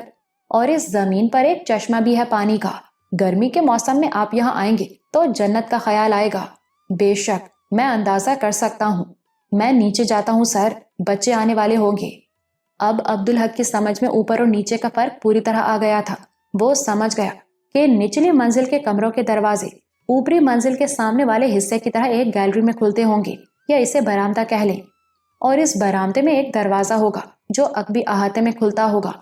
اور اس زمین پر ایک چشمہ بھی ہے پانی کا۔ گرمی کے موسم میں آپ یہاں آئیں گے تو جنت کا خیال آئے گا۔ بے شک، میں اندازہ کر سکتا ہوں۔ میں نیچے جاتا ہوں سر، بچے آنے والے ہوں گے۔ اب عبدالحق کی سمجھ میں اوپر اور نیچے کا فرق پوری طرح آ گیا تھا۔ وہ سمجھ گیا کہ نچلی منزل کے کمروں کے دروازے اوپری منزل کے سامنے والے حصے کی طرح ایک گیلری میں کھلتے ہوں گے، یا اسے برآمدہ کہہ لیں، اور اس برآمدے میں ایک دروازہ ہوگا جو عقبی احاطے میں کھلتا ہوگا۔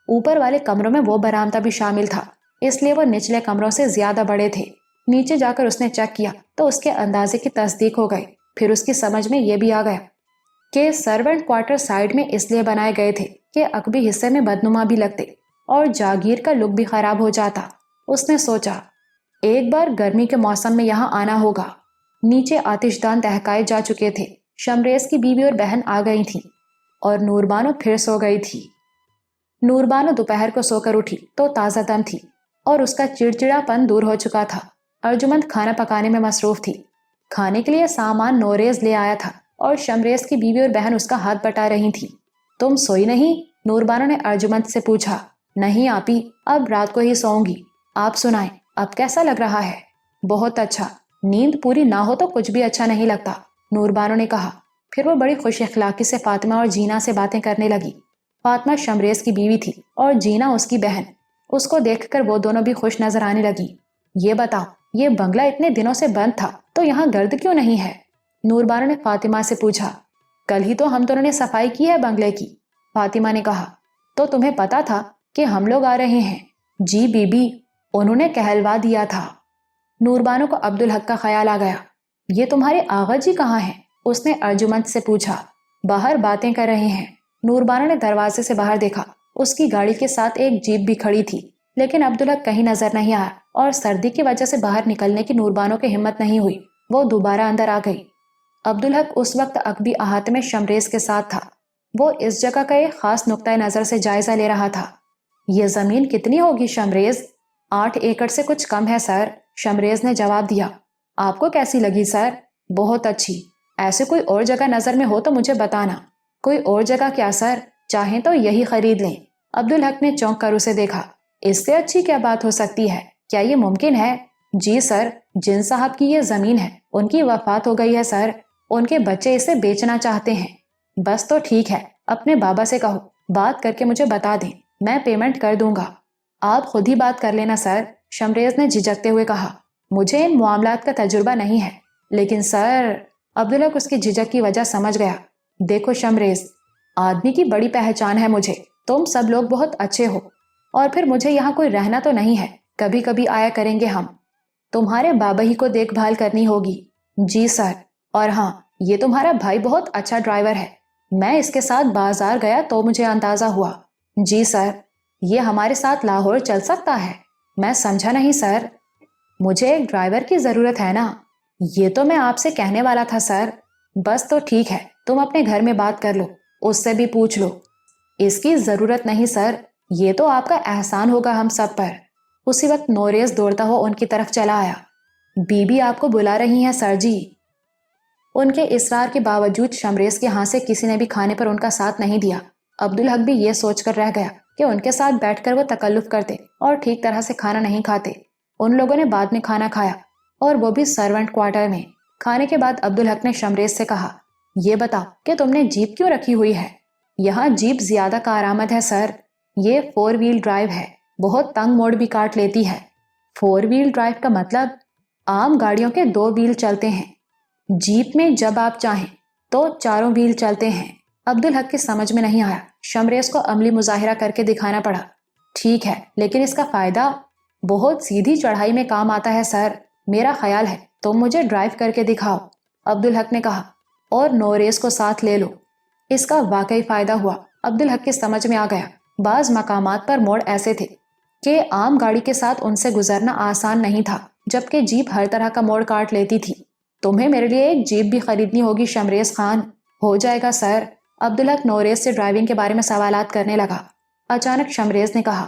اوپر والے کمروں میں وہ برآمدہ بھی شامل تھا، اس لیے وہ نچلے کمروں سے زیادہ بڑے تھے۔ نیچے جا کر اس نے چیک کیا تو اس کے اندازے کی تصدیق ہو گئی۔ پھر اس کی سمجھ میں یہ بھی آ گیا کہ سرونٹ کوارٹر سائیڈ میں اس لیے بنائے گئے تھے کہ عقبی حصے میں بدنما بھی لگتے اور جاگیر کا لک بھی خراب ہو جاتا۔ اس نے سوچا، ایک بار گرمی کے موسم میں یہاں آنا ہوگا۔ نیچے آتش دان دہکائے جا چکے تھے۔ شمریز کی بیوی اور بہن آ گئی تھی، اور نوربانو پھر سو گئی تھی۔ نوربانو دوپہر کو سو کر اٹھی تو تازہ دم تھی، اور اس کا چڑچڑا پن دور ہو چکا تھا۔ ارجمند کھانا پکانے میں مصروف تھی۔ کھانے کے لیے سامان نوریز لے آیا تھا، اور شمریز کی بیوی اور بہن اس کا ہاتھ بٹا رہی تھی۔ تم سوئی نہیں؟ نوربانو نے ارجمند سے پوچھا۔ نہیں آپی، اب رات کو ہی سوؤں گی۔ آپ سنائیں، اب کیسا لگ رہا ہے؟ بہت اچھا۔ نیند پوری نہ ہو تو کچھ بھی اچھا نہیں لگتا، نوربانو نے کہا۔ پھر وہ بڑی خوش اخلاقی سے فاطمہ اور جینا سے باتیں کرنے لگی۔ فاطمہ شمریز کی بیوی تھی اور جینا اس کی بہن۔ اس کو دیکھ کر وہ دونوں بھی خوش نظر آنے لگی۔ یہ بتاؤ، یہ بنگلہ اتنے دنوں سے بند تھا تو یہاں گرد کیوں نہیں ہے؟ نوربانو نے فاطمہ سے پوچھا۔ کل ہی تو ہم دونوں نے صفائی کی ہے بنگلے کی، فاطمہ نے کہا۔ تو تمہیں پتا تھا کہ ہم لوگ آ رہے ہیں؟ جی بی بی، انہوں نے کہلوا دیا تھا۔ نوربانو کو عبدالحق کا خیال آ گیا۔ یہ تمہارے آغا جی کہاں ہیں؟ اس نے ارجمند سے پوچھا۔ باہر باتیں کر رہے ہیں۔ نوربانو نے دروازے سے باہر دیکھا۔ اس کی گاڑی کے ساتھ ایک جیپ بھی کھڑی تھی، لیکن عبدالحق کہیں نظر نہیں آیا، اور سردی کی وجہ سے باہر نکلنے کی نوربانو کی ہمت نہیں ہوئی۔ وہ دوبارہ اندر آ گئی۔ عبدالحق اس وقت عقبی احاطے میں شمریز کے ساتھ تھا۔ وہ اس جگہ کا ایک خاص نقطۂ نظر سے جائزہ لے رہا تھا۔ یہ زمین کتنی ہوگی شمریز؟ 8 ایکڑ سے کچھ کم ہے سر، شمریز نے جواب دیا۔ آپ کو کیسی لگی سر؟ بہت اچھی۔ ایسے کوئی اور جگہ نظر میں ہو تو مجھے بتانا۔ کوئی اور جگہ کیا سر، چاہیں تو یہی خرید لیں۔ عبدالحق نے چونک کر اسے دیکھا۔ اس سے اچھی کیا بات ہو سکتی ہے؟ کیا یہ ممکن ہے؟ جی سر، جن صاحب کی یہ زمین ہے ان کی وفات ہو گئی ہے سر، ان کے بچے اسے بیچنا چاہتے ہیں۔ بس تو ٹھیک ہے، اپنے بابا سے کہو بات کر کے مجھے بتا دیں، میں پیمنٹ کر دوں گا۔ آپ خود ہی بات کر لینا سر، شمریز نے جھجکتے ہوئے کہا۔ مجھے ان معاملات کا تجربہ نہیں ہے، لیکن سر، عبداللہ اس کی جھجک کی وجہ سمجھ گیا۔ دیکھو شمریز، آدمی کی بڑی پہچان ہے مجھے، تم سب لوگ بہت اچھے ہو، اور پھر مجھے یہاں کوئی رہنا تو نہیں ہے، کبھی کبھی آیا کریں گے ہم۔ تمہارے بابا ہی کو دیکھ بھال کرنی ہوگی۔ جی سر، اور ہاں، یہ تمہارا بھائی بہت اچھا ڈرائیور ہے، میں اس کے ساتھ بازار گیا تو مجھے اندازہ ہوا۔ جی سر، یہ ہمارے ساتھ لاہور چل سکتا ہے؟ میں سمجھا نہیں سر۔ مجھے ایک ڈرائیور کی ضرورت ہے نا، یہ تو میں آپ سے کہنے والا تھا سر۔ بس تو ٹھیک ہے، تم اپنے گھر میں بات کر لو، اس سے بھی پوچھ لو۔ اس کی ضرورت نہیں سر، یہ تو آپ کا احسان ہوگا ہم سب پر۔ اسی وقت نوریز دوڑتا ہوا ان کی طرف چلا آیا۔ بی بی آپ کو بلا رہی ہیں سر جی۔ ان کے اصرار کے باوجود شمریز کے ہاں سے کسی نے بھی کھانے پر ان کا ساتھ نہیں دیا۔ عبدالحق بھی یہ سوچ کر رہ گیا کہ ان کے ساتھ بیٹھ کر وہ تکلف کرتے اور ٹھیک طرح سے کھانا نہیں کھاتے۔ ان لوگوں نے بعد میں کھانا کھایا، اور وہ بھی سرونٹ کوارٹر میں۔ کھانے کے بعد عبدالحق نے شمریز سے کہا، یہ بتا کہ تم نے جیپ کیوں رکھی ہوئی ہے؟ یہاں جیپ زیادہ کارآمد ہے سر، یہ 4 ویل ڈرائیو ہے، بہت تنگ موڑ بھی کاٹ لیتی ہے۔ 4 ویل ڈرائیو کا مطلب عام گاڑیوں کے 2 ویل چلتے ہیں، جیپ میں جب آپ چاہیں تو 4 ویل چلتے ہیں۔ عبدالحق کی سمجھ میں نہیں آیا، شمریز کو عملی مظاہرہ کر کے دکھانا پڑا۔ ٹھیک ہے، لیکن اس کا فائدہ بہت سیدھی چڑھائی میں کام آتا ہے سر، میرا خیال ہے تم مجھے ڈرائیو کر کے دکھاؤ، عبدالحق نے کہا، اور نوریز کو ساتھ لے لو۔ اس کا واقعی فائدہ ہوا۔ عبدالحق کی سمجھ میں آ گیا، بعض مقامات پر موڑ ایسے تھے کہ عام گاڑی کے ساتھ ان سے گزرنا آسان نہیں تھا، جبکہ جیپ ہر طرح کا موڑ کاٹ لیتی تھی۔ تمہیں میرے لیے ایک جیپ بھی خریدنی ہوگی شمریز خان۔ ہو جائے گا سر۔ عبدالحق نوریز سے ڈرائیونگ کے بارے میں سوالات کرنے لگا۔ اچانک شمریز نے کہا،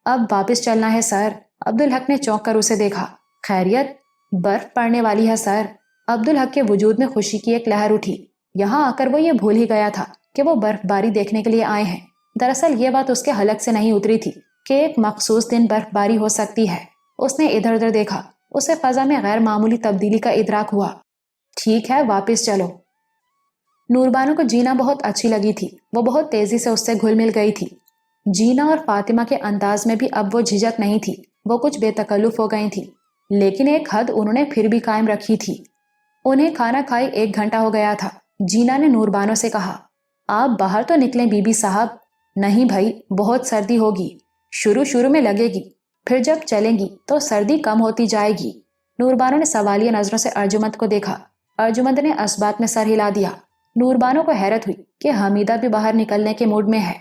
اب واپس چلنا ہے سر۔ عبدالحق نے چونک کر اسے دیکھا۔ خیریت؟ برف پڑنے والی ہے سر۔ عبدالحق کے وجود میں خوشی کی ایک لہر اٹھی۔ یہاں آ کر وہ یہ بھول ہی گیا تھا کہ وہ برف باری دیکھنے کے لیے آئے ہیں۔ دراصل یہ بات اس کے حلق سے نہیں اتری تھی کہ ایک مخصوص دن برف باری ہو سکتی ہے۔ اس نے ادھر ادھر دیکھا، اسے فضا میں غیر معمولی تبدیلی کا ادراک ہوا۔ ٹھیک ہے، واپس چلو۔ نوربانو کو جینا بہت اچھی لگی تھی، وہ بہت تیزی سے اس سے گھل مل گئی تھی۔ جینا اور فاطمہ کے انداز میں بھی اب وہ جھجک نہیں تھی، وہ کچھ بے تکلف ہو گئی تھی، لیکن ایک حد انہوں نے پھر بھی قائم رکھی تھی۔ انہیں کھانا کھائے 1 گھنٹہ ہو گیا تھا۔ جینا نے نوربانو سے کہا، آپ باہر تو نکلیں بی بی صاحب۔ نہیں بھائی، بہت سردی ہوگی، شروع میں لگے گی، پھر جب چلیں گی تو سردی کم ہوتی جائے گی۔ نوربانو نے سوالیہ نظروں سے ارجمند کو دیکھا۔ ارجمند نے اسبات میں سر ہلا دیا۔ نوربانو کو حیرت ہوئی کہ حمیدہ بھی باہر نکلنے کے موڈ میں ہے۔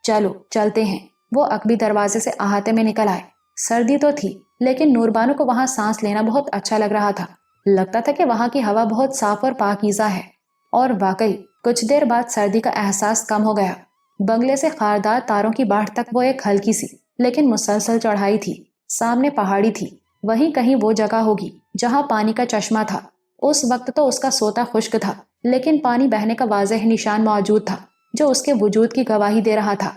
چلو چلتے ہیں۔ وہ عقبی دروازے سے احاطے میں نکل آئے۔ سردی تو تھی، لیکن نوربانو کو وہاں سانس لینا بہت اچھا لگ رہا تھا۔ لگتا تھا کہ وہاں کی ہوا بہت صاف اور پاکیزہ ہے، اور واقعی کچھ دیر بعد سردی کا احساس کم ہو گیا۔ بنگلے سے خاردار تاروں کی باڑھ تک وہ ایک ہلکی سی لیکن مسلسل چڑھائی تھی۔ سامنے پہاڑی تھی، وہیں کہیں وہ جگہ ہوگی جہاں پانی کا چشمہ تھا۔ اس وقت تو اس کا سوتا خشک تھا، لیکن پانی بہنے کا واضح نشان موجود تھا جو اس کے وجود کی گواہی دے رہا تھا۔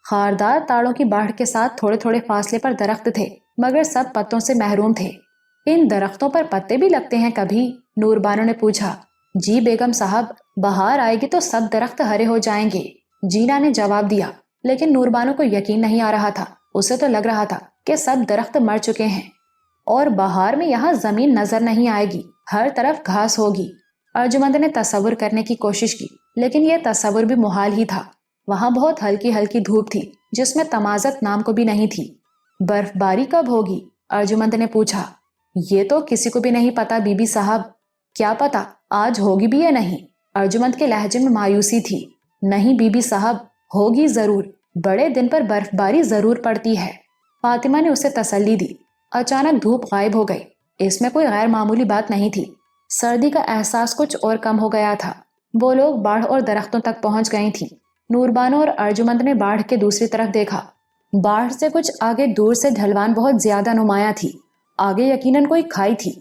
خاردار تاڑوں کی باڑھ کے ساتھ تھوڑے تھوڑے فاصلے پر درخت تھے، مگر سب پتوں سے محروم تھے۔ ان درختوں پر پتے بھی لگتے ہیں کبھی؟ نوربانو نے پوچھا۔ جی بیگم صاحب، بہار آئے گی تو سب درخت ہرے ہو جائیں گے، جینا نے جواب دیا۔ لیکن نوربانو کو یقین نہیں آ رہا تھا، اسے تو لگ رہا تھا کہ سب درخت مر چکے ہیں، اور بہار میں یہاں زمین نظر نہیں آئے گی، ہر طرف گھاس ہوگی۔ ارجمند نے تصور کرنے کی کوشش کی، لیکن یہ تصور بھی محال ہی تھا۔ وہاں بہت ہلکی ہلکی دھوپ تھی جس میں تمازت نام کو بھی نہیں تھی۔ برف باری کب ہوگی؟ ارجمند نے پوچھا۔ یہ تو کسی کو بھی نہیں پتا بی بی صاحب۔ کیا پتا آج ہوگی بھی یا نہیں؟ ارجمند کے لہجے میں مایوسی تھی۔ نہیں بی بی صاحب، ہوگی ضرور، بڑے دن پر برف باری ضرور پڑتی ہے، فاطمہ نے اسے تسلی دی۔ اچانک دھوپ غائب ہو گئی۔ اس میں کوئی غیر معمولی بات نہیں تھی، سردی کا احساس کچھ اور کم ہو گیا تھا۔ وہ لوگ باڑھ اور درختوں تک پہنچ گئی تھیں۔ نوربانو اور ارجمند نے باڑھ کے دوسری طرف دیکھا۔ باڑھ سے کچھ آگے دور سے ڈھلوان بہت زیادہ نمایاں تھی، آگے یقیناً کوئی کھائی تھی،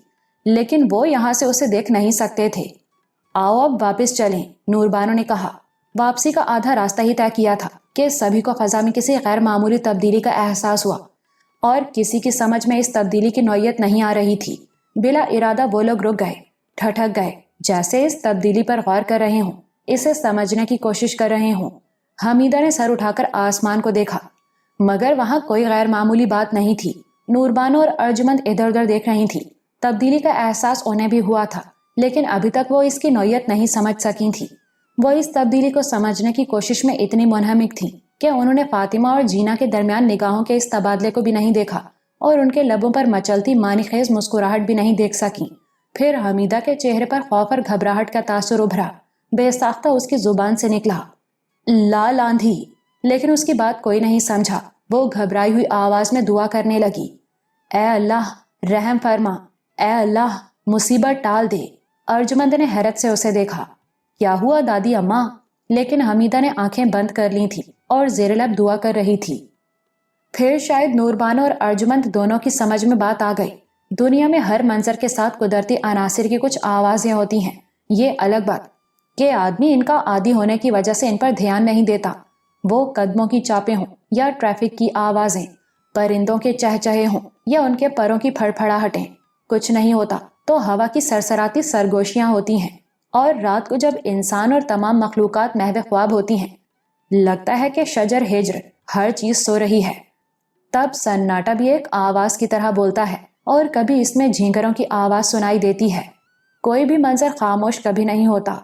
لیکن وہ یہاں سے اسے دیکھ نہیں سکتے تھے۔ آؤ اب واپس چلیں، نوربانو نے کہا۔ واپسی کا آدھا راستہ ہی طے کیا تھا کہ سبھی کو فضا میں کسی غیر معمولی تبدیلی کا احساس ہوا، اور کسی کی سمجھ میں اس تبدیلی کی نوعیت نہیں آ رہی تھی۔ بلا ارادہ وہ لوگ رک گئے، ٹھٹک گئے، جیسے اس تبدیلی پر غور کر رہے ہوں، اسے سمجھنے کی کوشش کر رہے ہوں۔ حمیدہ نے سر اٹھا کر آسمان کو دیکھا مگر وہاں کوئی غیر معمولی بات نہیں تھی۔ نوربانو اور ارجمند ادھر ادھر دیکھ رہی تھی۔ تبدیلی کا احساس انہیں بھی ہوا تھا لیکن ابھی تک وہ اس کی نوعیت نہیں سمجھ سکی تھی۔ وہ اس تبدیلی کو سمجھنے کی کوشش میں اتنی منہمک تھی کہ انہوں نے فاطمہ اور جینا کے درمیان نگاہوں کے اس تبادلے کو بھی نہیں دیکھا اور ان کے لبوں پر مچلتی معنی خیز مسکراہٹ بھی نہیں دیکھ سکی۔ پھر حمیدہ کے چہرے پر خوف اور گھبراہٹ کا تاثر ابھرا۔ بے ساختہ اس کی زبان سے نکلا لال آندھی، لیکن اس کی بات کوئی نہیں سمجھا۔ وہ گھبرائی ہوئی آواز میں دعا کرنے لگی، اے اللہ رحم فرما، اے اللہ مصیبت ٹال دے۔ ارجمند نے حیرت سے اسے دیکھا۔ کیا ہوا دادی اماں؟ لیکن حمیدہ نے آنکھیں بند کر لی تھی اور زیر لب دعا کر رہی تھی۔ پھر شاید نوربانو اور ارجمند دونوں کی سمجھ میں بات آ گئی۔ دنیا میں ہر منظر کے ساتھ قدرتی عناصر کی کچھ آوازیں ہوتی ہیں۔ یہ الگ بات کہ آدمی ان کا عادی ہونے کی وجہ سے ان پر دھیان نہیں دیتا۔ وہ قدموں کی چاپیں ہوں یا ٹریفک کی آوازیں، پرندوں کے چہچہے ہوں یا ان کے پروں کی پھڑپھڑاہٹیں، کچھ نہیں ہوتا تو ہوا کی سرسراتی سرگوشیاں ہوتی ہیں، اور رات کو جب انسان اور تمام مخلوقات محو خواب ہوتی ہیں، لگتا ہے کہ شجر ہجر ہر چیز سو رہی ہے، تب سناٹا بھی ایک آواز کی طرح بولتا ہے اور کبھی اس میں جھینگروں کی آواز سنائی دیتی ہے۔ کوئی بھی منظر خاموش کبھی نہیں ہوتا۔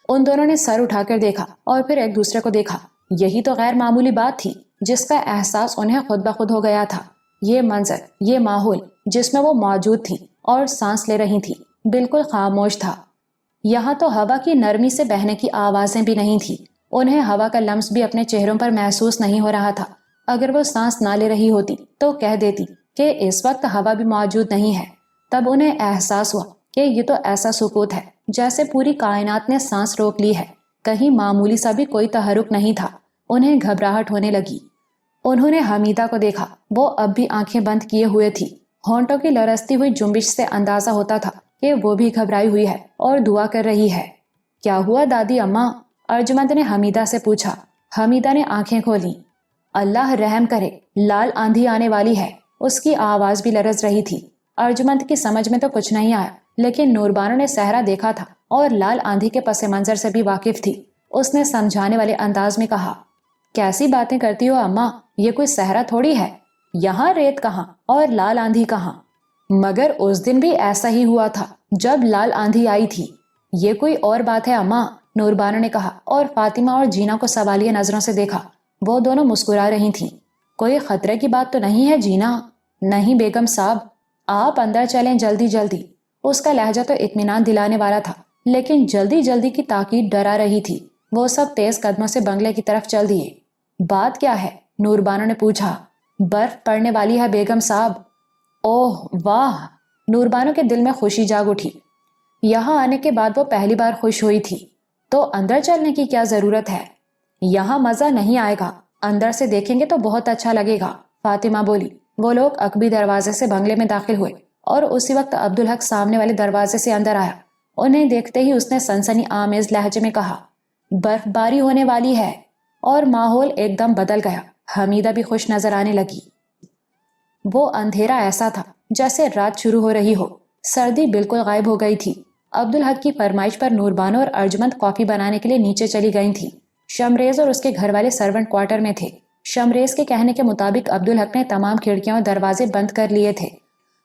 ان دونوں نے سر اٹھا کر دیکھا اور پھر ایک دوسرے کو دیکھا۔ یہی تو غیر معمولی بات تھی جس کا احساس انہیں خود بخود ہو گیا تھا۔ یہ منظر، یہ ماحول جس میں وہ موجود تھی اور سانس لے رہی تھی، بالکل خاموش تھا۔ یہاں تو ہوا کی نرمی سے بہنے کی آوازیں بھی نہیں تھی۔ انہیں ہوا کا لمس بھی اپنے چہروں پر محسوس نہیں ہو رہا تھا۔ اگر وہ سانس نہ لے رہی ہوتی تو کہہ دیتی کہ اس وقت ہوا بھی موجود نہیں ہے۔ تب انہیں احساس ہوا کہ یہ تو ایسا سکوت ہے جیسے پوری کائنات نے سانس روک لی ہے، کہیں معمولی سا بھی کوئی تحرک نہیں تھا۔ انہیں گھبراہٹ ہونے لگی۔ انہوں نے حمیدہ کو دیکھا۔ وہ اب بھی آنکھیں بند کیے ہوئے تھی۔ ہونٹوں کی لرزتی ہوئی جنبش سے اندازہ ہوتا تھا کہ وہ بھی گھبرائی ہوئی ہے اور دعا کر رہی ہے۔ کیا ہوا دادی اماں؟ ارجمند نے حمیدہ سے پوچھا۔ حمیدہ نے آنکھیں کھولیں۔ اللہ رحم کرے، لال آندھی آنے والی ہے۔ اس کی آواز بھی لرز رہی تھی۔ ارجمند کی سمجھ میں تو کچھ نہیں آیا، لیکن نوربانو نے صحرا دیکھا تھا اور لال آندھی کے پس منظر سے بھی واقف تھی۔ اس نے سمجھانے والے انداز میں کہا، کیسی باتیں کرتی ہو اماں، یہ کوئی صحرا تھوڑی ہے، یہاں ریت کہاں اور لال آندھی کہاں؟ مگر اس دن بھی ایسا ہی ہوا تھا جب لال آندھی آئی تھی۔ یہ کوئی اور بات ہے اماں، نوربانو نے کہا اور فاطمہ اور جینا کو سوالیہ نظروں سے دیکھا۔ وہ دونوں مسکرا رہی تھیں۔ کوئی خطرے کی بات تو نہیں ہے جینا؟ نہیں بیگم صاحب، آپ اندر چلیں جلدی جلدی۔ اس کا لہجہ تو اطمینان دلانے والا تھا، لیکن جلدی جلدی کی تاکید ڈرا رہی تھی۔ وہ سب تیز قدموں سے بنگلے کی طرف چل دیے۔ بات کیا ہے؟ نوربانو نے پوچھا۔ برف پڑنے والی ہے بیگم صاحب۔ اوہ واہ! نوربانو کے دل میں خوشی جاگ اٹھی۔ یہاں آنے کے بعد وہ پہلی بار خوش ہوئی تھی۔ تو اندر چلنے کی کیا ضرورت ہے؟ یہاں مزہ نہیں آئے گا، اندر سے دیکھیں گے تو بہت اچھا لگے گا، فاطمہ بولی۔ وہ لوگ عقبی دروازے سے بنگلے میں داخل ہوئے اور اسی وقت عبدالحق سامنے والے دروازے سے اندر آیا۔ انہیں دیکھتے ہی اس نے سنسنی آمیز لہجے میں کہا، برف باری ہونے والی ہے، اور ماحول ایک دم بدل گیا۔ حمیدہ بھی خوش نظر آنے لگی۔ وہ اندھیرا ایسا تھا جیسے رات شروع ہو رہی ہو۔ سردی بالکل غائب ہو گئی تھی۔ عبدالحق کی فرمائش پر نوربانو اور ارجمند کافی بنانے کے لیے نیچے چلی گئی تھی۔ شمریز اور اس کے گھر والے سرونٹ کوارٹر میں تھے۔ شمریز کے کہنے کے مطابق عبدالحق نے تمام کھڑکیاں اور دروازے بند کر لیے تھے۔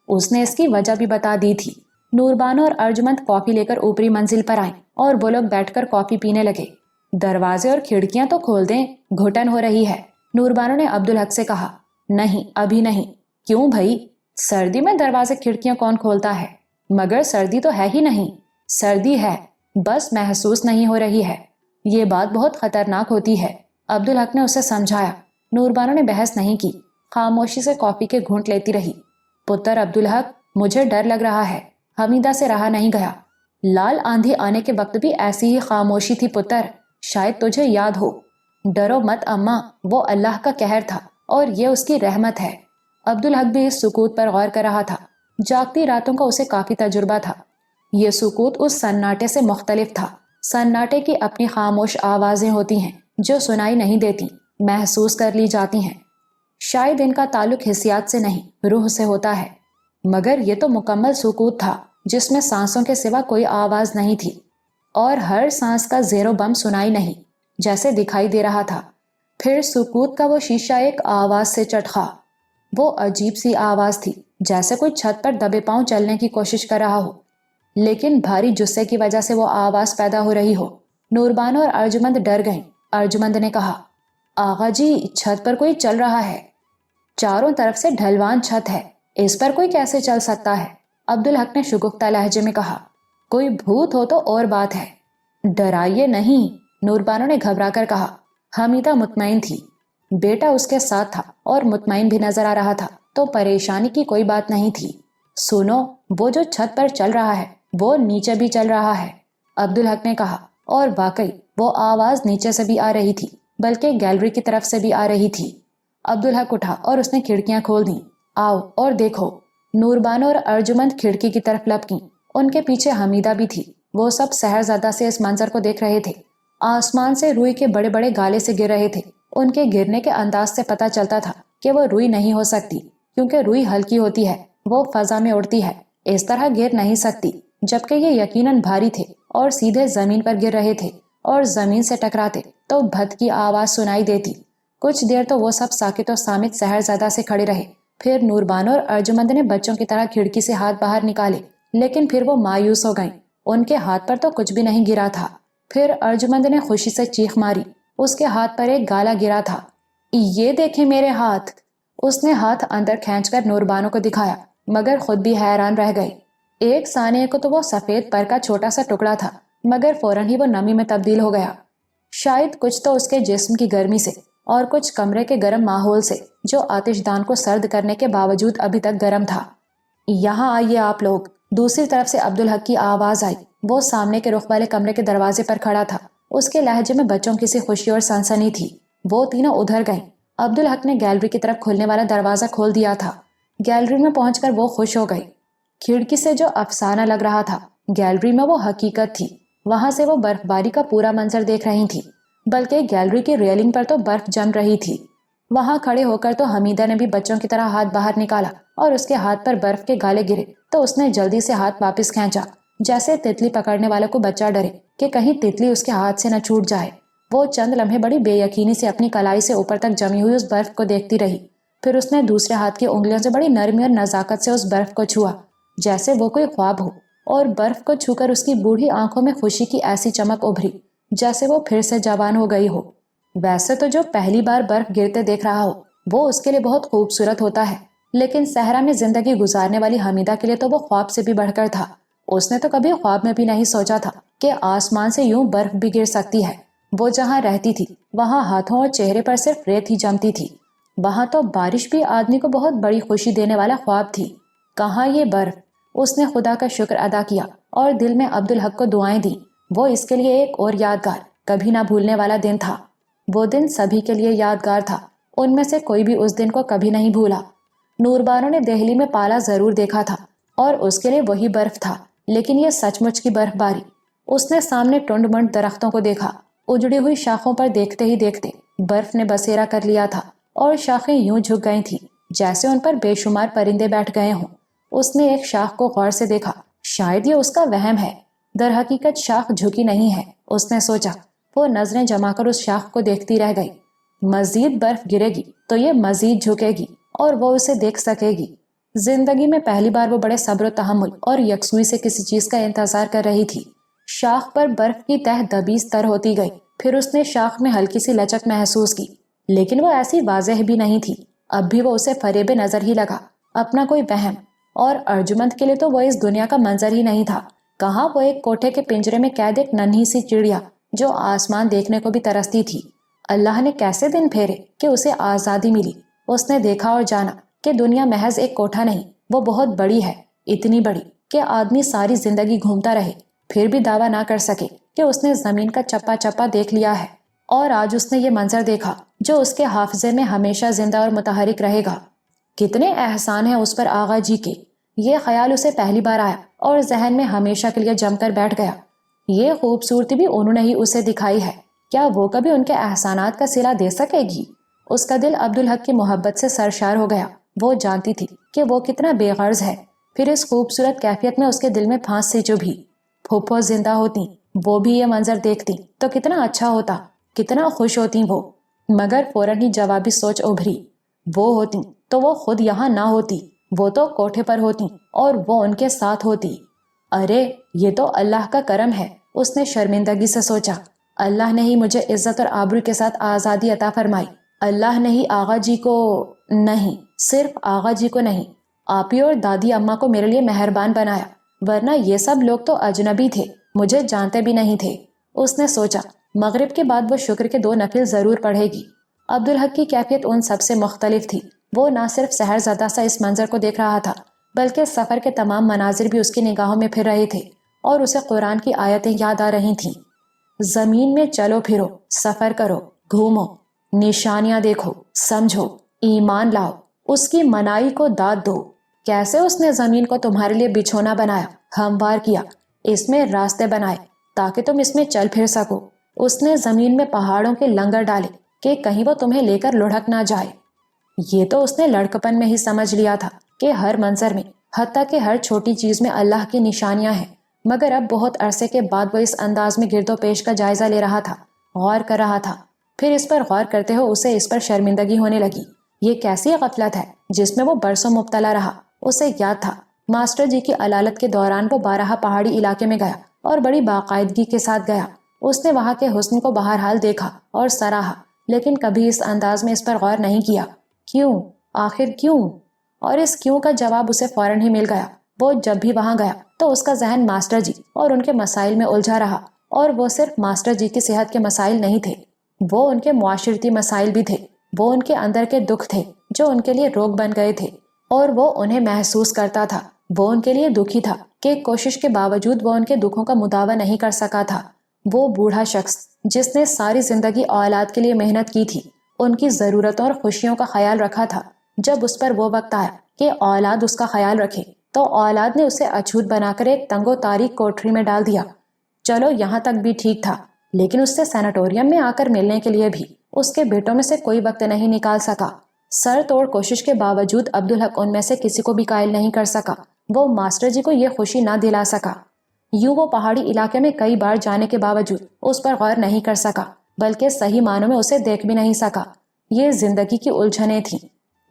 اس نے اس کی وجہ بھی بتا دی تھی۔ نوربانو اور ارجمند کافی لے کر اوپری منزل پر آئیں اور وہ لوگ بیٹھ کر کافی پینے لگے۔ دروازے اور کھڑکیاں تو کھول دیں، گھٹن ہو رہی ہے، نوربانو نے عبدالحق سے کہا۔ نہیں ابھی نہیں۔ کیوں بھائی؟ سردی میں دروازے کھڑکیاں کون کھولتا ہے؟ مگر سردی تو ہے ہی نہیں۔ سردی ہے، بس محسوس نہیں ہو رہی ہے۔ یہ بات بہت خطرناک ہوتی ہے، عبدالحق نے اسے سمجھایا۔ نوربانو نے بحث نہیں کی، خاموشی سے کافی کے گھونٹ لیتی رہی۔ پتر عبدالحق، مجھے ڈر لگ رہا ہے، حمیدہ سے رہا نہیں گیا۔ لال آندھی آنے کے وقت بھی ایسی ہی خاموشی تھی پتر، شاید تجھے یاد ہو۔ ڈرو مت اماں، وہ اللہ کا قہر تھا اور یہ اس کی رحمت ہے۔ عبدالحق بھی اس سکوت پر غور کر رہا تھا۔ جاگتی راتوں کا اسے کافی تجربہ تھا۔ یہ سکوت اس سناٹے سے مختلف تھا۔ سناٹے کی اپنی خاموش آوازیں ہوتی ہیں جو سنائی نہیں دیتی، محسوس کر لی جاتی ہیں۔ شاید ان کا تعلق حسیات سے نہیں، روح سے ہوتا ہے۔ مگر یہ تو مکمل سکوت تھا جس میں سانسوں کے سوا کوئی آواز نہیں تھی، اور ہر سانس کا زیر و بم سنائی نہیں۔ جیسے دکھائی دے رہا تھا۔ پھر سکوت کا وہ شیشہ ایک آواز سے چٹخا۔ وہ عجیب سی آواز تھی، جیسے کوئی چھت پر دبے پاؤں چلنے کی کوشش کر رہا ہو، لیکن بھاری جثے کی وجہ سے وہ آواز پیدا ہو رہی ہو۔ نوربانو اور ارجمند ڈر گئیں۔ ارجمند نے کہا، آغا جی، چھت پر کوئی چل رہا ہے۔ چاروں طرف سے ڈھلوان چھت ہے، اس پر کوئی کیسے چل سکتا ہے؟ عبدالحق نے شگفتہ لہجے میں کہا۔ کوئی بھوت ہو تو اور بات ہے۔ ڈرائیے نہیں، نوربانو نے گھبرا کر کہا۔ حمیدہ مطمئن تھی، بیٹا اس کے ساتھ تھا اور مطمئن بھی نظر آ رہا تھا، تو پریشانی کی کوئی بات نہیں تھی۔ سنو، وہ جو چھت پر چل رہا ہے وہ نیچے بھی چل رہا ہے، عبدالحق نے کہا۔ اور واقعی وہ آواز نیچے سے بھی آ رہی تھی، بلکہ گیلری کی طرف سے بھی آ رہی تھی۔ عبدالحق اٹھا اور اس نے کھڑکیاں کھول دیں۔ آؤ اور دیکھو۔ نوربانو اور ارجمند کھڑکی کی طرف لپکیں۔ ان کے پیچھے حمیدہ بھی تھی۔ وہ سب سحرزدہ سے اس منظر کو دیکھ رہے تھے۔ آسمان سے روئی کے بڑے بڑے گالے سے گر رہے تھے۔ ان کے گرنے کے انداز سے پتہ چلتا تھا کہ وہ روئی نہیں ہو سکتی، کیونکہ روئی ہلکی ہوتی ہے، وہ فضا میں اڑتی ہے، اس طرح گر نہیں سکتی، جبکہ یہ یقیناً بھاری تھے اور سیدھے زمین پر گر رہے تھے، اور زمین سے ٹکراتے تو بھت کی آواز سنائی دیتی۔ کچھ دیر تو وہ سب ساکت و صامت سحرزدہ سے کھڑے رہے۔ پھر نوربانو اور ارجمند نے بچوں کی طرح کھڑکی سے ہاتھ باہر نکالے، لیکن پھر وہ مایوس ہو گئیں۔ ان کے ہاتھ پر تو کچھ بھی نہیں گرا تھا۔ پھر ارجمند نے خوشی سے چیخ ماری۔ اس کے ہاتھ پر ایک گالا گرا تھا۔ یہ دیکھیں میرے ہاتھ۔ اس نے ہاتھ اندر کھینچ کر نوربانو کو دکھایا، مگر خود بھی حیران رہ گئی۔ ایک ثانیے کو تو وہ سفید پر کا چھوٹا سا ٹکڑا تھا، مگر فوراً ہی وہ نمی میں تبدیل ہو گیا۔ شاید کچھ تو اس کے جسم کی گرمی سے اور کچھ کمرے کے گرم ماحول سے، جو آتش دان کو سرد کرنے کے باوجود ابھی تک گرم تھا۔ یہاں آئیے آپ لوگ، دوسری طرف سے عبدالحق کی آواز آئی۔ وہ سامنے کے رخ والے کمرے کے دروازے پر کھڑا تھا۔ اس کے لہجے میں بچوں کی سی خوشی اور سنسنی تھی۔ وہ تینوں ادھر گئیں۔ عبدالحق نے گیلری کی طرف کھلنے والا دروازہ کھول دیا تھا۔ گیلری میں پہنچ کر وہ خوش ہو گئی۔ کھڑکی سے جو افسانہ لگ رہا تھا، گیلری میں وہ حقیقت تھی۔ وہاں سے وہ برف باری کا پورا منظر دیکھ رہی تھی، بلکہ گیلری کی ریلنگ پر تو برف جم رہی تھی۔ وہاں کھڑے ہو کر تو حمیدہ نے بھی بچوں کی طرح ہاتھ باہر نکالا، اور اس کے ہاتھ پر برف کے گالے گرے تو اس نے جلدی سے ہاتھ واپس کھینچا، جیسے تتلی پکڑنے والے کو بچہ ڈرے کہ کہیں تتلی اس کے ہاتھ سے نہ چھوٹ جائے۔ وہ چند لمحے بڑی بے یقینی سے اپنی کلائی سے اوپر تک جمی ہوئی اس برف کو دیکھتی رہی۔ پھر اس نے دوسرے ہاتھ کی انگلیوں سے بڑی نرمی اور نزاکت سے اس برف کو چھوا، جیسے وہ کوئی خواب ہو، اور برف کو چھو کر اس کی بوڑھی آنکھوں میں خوشی کی ایسی چمک ابھری جیسے وہ پھر سے جوان ہو گئی ہو۔ ویسے تو جو پہلی بار برف گرتے دیکھ رہا ہو وہ اس کے لیے بہت خوبصورت ہوتا ہے، لیکن صحرا میں زندگی گزارنے والی حمیدہ کے لیے تو وہ خواب سے بھی بڑھ کر تھا۔ اس نے تو کبھی خواب میں بھی نہیں سوچا تھا کہ آسمان سے یوں برف بھی گر سکتی ہے۔ وہ جہاں رہتی تھی وہاں ہاتھوں اور چہرے پر صرف ریت ہی جمتی تھی، وہاں تو بارش بھی آدمی کو بہت بڑی خوشی دینے والا خواب تھی۔ کہاں یہ برف؟ اس نے خدا کا شکر ادا کیا اور دل میں عبدالحق کو دعائیں دی۔ وہ اس کے لیے ایک اور یادگار، کبھی نہ بھولنے والا دن تھا۔ وہ دن سبھی کے لیے یادگار تھا، ان میں سے کوئی بھی اس دن کو کبھی نہیں بھولا۔ نوربانو نے دہلی میں پالا ضرور دیکھا تھا، اور اس کے لیے وہی برف تھا، لیکن یہ سچ مچ کی برف باری۔ اس نے سامنے ٹنڈ منڈ درختوں کو دیکھا، اجڑی ہوئی شاخوں پر دیکھتے ہی دیکھتے برف نے بسیرا کر لیا تھا، اور شاخیں یوں جھک گئی تھیں جیسے ان پر بے شمار پرندے بیٹھ گئے ہوں۔ اس نے ایک شاخ کو غور سے دیکھا، شاید یہ اس کا وہم ہے، در حقیقت شاخ جھکی نہیں ہے، اس نے سوچا۔ وہ نظریں جما کر اس شاخ کو دیکھتی رہ گئی۔ مزید برف گرے گی تو یہ مزید جھکے گی اور وہ اسے دیکھ سکے گی۔ زندگی میں پہلی بار وہ بڑے صبر و تحمل اور یکسوئی سے کسی چیز کا انتظار کر رہی تھی۔ شاخ پر برف کی تہ دبیز تر ہوتی گئی، پھر اس نے شاخ میں ہلکی سی لچک محسوس کی، لیکن وہ ایسی واضح بھی نہیں تھی۔ اب بھی وہ اسے فریب نظر ہی لگا، اپنا کوئی وہم۔ اور ارجمند کے لیے تو وہ اس دنیا کا منظر ہی نہیں تھا۔ کہاں وہ ایک کوٹھے کے پنجرے میں قید ایک ننھی سی چڑیا جو آسمان دیکھنے کو بھی ترستی تھی۔ اللہ نے کیسے دن پھیرے کہ اسے آزادی ملی۔ اس نے دیکھا اور جانا کہ دنیا محض ایک کوٹھا نہیں، وہ بہت بڑی ہے، اتنی بڑی کہ آدمی ساری زندگی گھومتا رہے پھر بھی دعویٰ نہ کر سکے کہ اس نے زمین کا چپا چپا دیکھ لیا ہے۔ اور آج اس نے یہ منظر دیکھا جو اس کے حافظے میں ہمیشہ زندہ اور متحرک رہے گا۔ کتنے احسان ہیں اس پر آغا جی کے، یہ خیال اسے پہلی بار آیا اور ذہن میں ہمیشہ کے لیے جم کر بیٹھ گیا۔ یہ خوبصورتی بھی انہوں نے ہی اسے دکھائی ہے، کیا وہ کبھی ان کے احسانات کا صلہ دے سکے گی؟ اس کا دل عبدالحق کی محبت سے سرشار ہو گیا۔ وہ جانتی تھی کہ وہ کتنا بے غرض ہے، پھر اس خوبصورت کیفیت میں اس کے دل میں پھانس سی چبھی۔ پھوپھو زندہ ہوتی، وہ بھی یہ منظر دیکھتی تو کتنا اچھا ہوتا، کتنا خوش ہوتی وہ، مگر فوراً ہی جوابی سوچ ابھری، وہ ہوتی تو وہ خود یہاں نہ ہوتی، وہ تو کوٹھے پر ہوتی اور وہ ان کے ساتھ ہوتی۔ ارے یہ تو اللہ کا کرم ہے، اس نے شرمندگی سے سوچا، اللہ نے ہی مجھے عزت اور آبرو کے ساتھ آزادی عطا فرمائی، اللہ نے ہی آغا جی کو نہیں، صرف آغا جی کو نہیں، آپی اور دادی اماں کو میرے لیے مہربان بنایا، ورنہ یہ سب لوگ تو اجنبی تھے، مجھے جانتے بھی نہیں تھے۔ اس نے سوچا مغرب کے بعد وہ شکر کے 2 نفل ضرور پڑھے گی۔ عبدالحق کی کیفیت ان سب سے مختلف تھی، وہ نہ صرف سحر زدہ سا اس منظر کو دیکھ رہا تھا، بلکہ سفر کے تمام مناظر بھی اس کی نگاہوں میں پھر رہے تھے اور اسے قرآن کی آیتیں یاد آ رہی تھیں۔ زمین میں چلو پھرو، سفر کرو، گھومو، نشانیاں دیکھو، سمجھو، ایمان لاؤ، اس کی منائی کو داد دو۔ کیسے اس نے زمین کو تمہارے لیے بچھونا بنایا، ہموار کیا، اس میں راستے بنائے تاکہ تم اس میں چل پھر سکو۔ اس نے زمین میں پہاڑوں کے لنگر ڈالے کہ کہیں وہ تمہیں لے کر لڑھک نہ جائے۔ یہ تو اس نے لڑکپن میں ہی سمجھ لیا تھا کہ ہر منظر میں، حتیٰ کہ ہر چھوٹی چیز میں اللہ کی نشانیاں ہیں، مگر اب بہت عرصے کے بعد وہ اس انداز میں گرد و پیش کا جائزہ لے رہا تھا، غور کر رہا تھا۔ پھر اس پر غور کرتے ہو اسے اس پر شرمندگی ہونے لگی۔ یہ کیسی غفلت ہے جس میں وہ برسوں مبتلا رہا۔ اسے یاد تھا ماسٹر جی کی علالت کے دوران وہ بارہا پہاڑی علاقے میں گیا اور بڑی باقاعدگی کے ساتھ گیا۔ اس نے وہاں کے حسن کو بہرحال دیکھا اور سراہا، لیکن کبھی اس انداز میں اس پر غور نہیں کیا۔ کیوں؟ آخر کیوں؟ اور اس کیوں کا جواب اسے فوراً ہی مل گیا۔ وہ جب بھی وہاں گیا تو اس کا ذہن ماسٹر جی اور ان کے مسائل میں الجھا رہا، اور وہ صرف ماسٹر جی کی صحت کے مسائل نہیں تھے، وہ ان کے معاشرتی مسائل بھی تھے، وہ ان کے اندر کے دکھ تھے جو ان کے لیے روگ بن گئے تھے اور وہ انہیں محسوس کرتا تھا۔ وہ ان کے لیے دکھی تھا کہ کوشش کے باوجود وہ ان کے دکھوں کا مداوع نہیں کر سکا تھا۔ وہ بوڑھا شخص جس نے ساری زندگی اولاد کے لیے محنت کی تھی، ان کی ضرورتوں اور خوشیوں کا خیال رکھا تھا، جب اس پر وہ وقت آیا کہ اولاد اس کا خیال رکھے تو اولاد نے اسے اچھوت بنا کر ایک تنگ و تاریک کوٹری میں ڈال دیا۔ چلو یہاں تک بھی ٹھیک تھا، لیکن اس سے سینیٹوریم میں آ کر ملنے کے لیے بھی اس کے بیٹوں میں سے کوئی وقت نہیں نکال سکا۔ سر توڑ کوشش کے باوجود عبدالحق ان میں سے کسی کو بھی قائل نہیں کر سکا، وہ ماسٹر جی کو یہ خوشی نہ دلا سکا۔ یوں وہ پہاڑی علاقے میں کئی بار جانے کے باوجود اس پر غور نہیں کر سکا، بلکہ صحیح معنوں میں اسے دیکھ بھی نہیں سکا۔ یہ زندگی کی الجھنیں تھیں،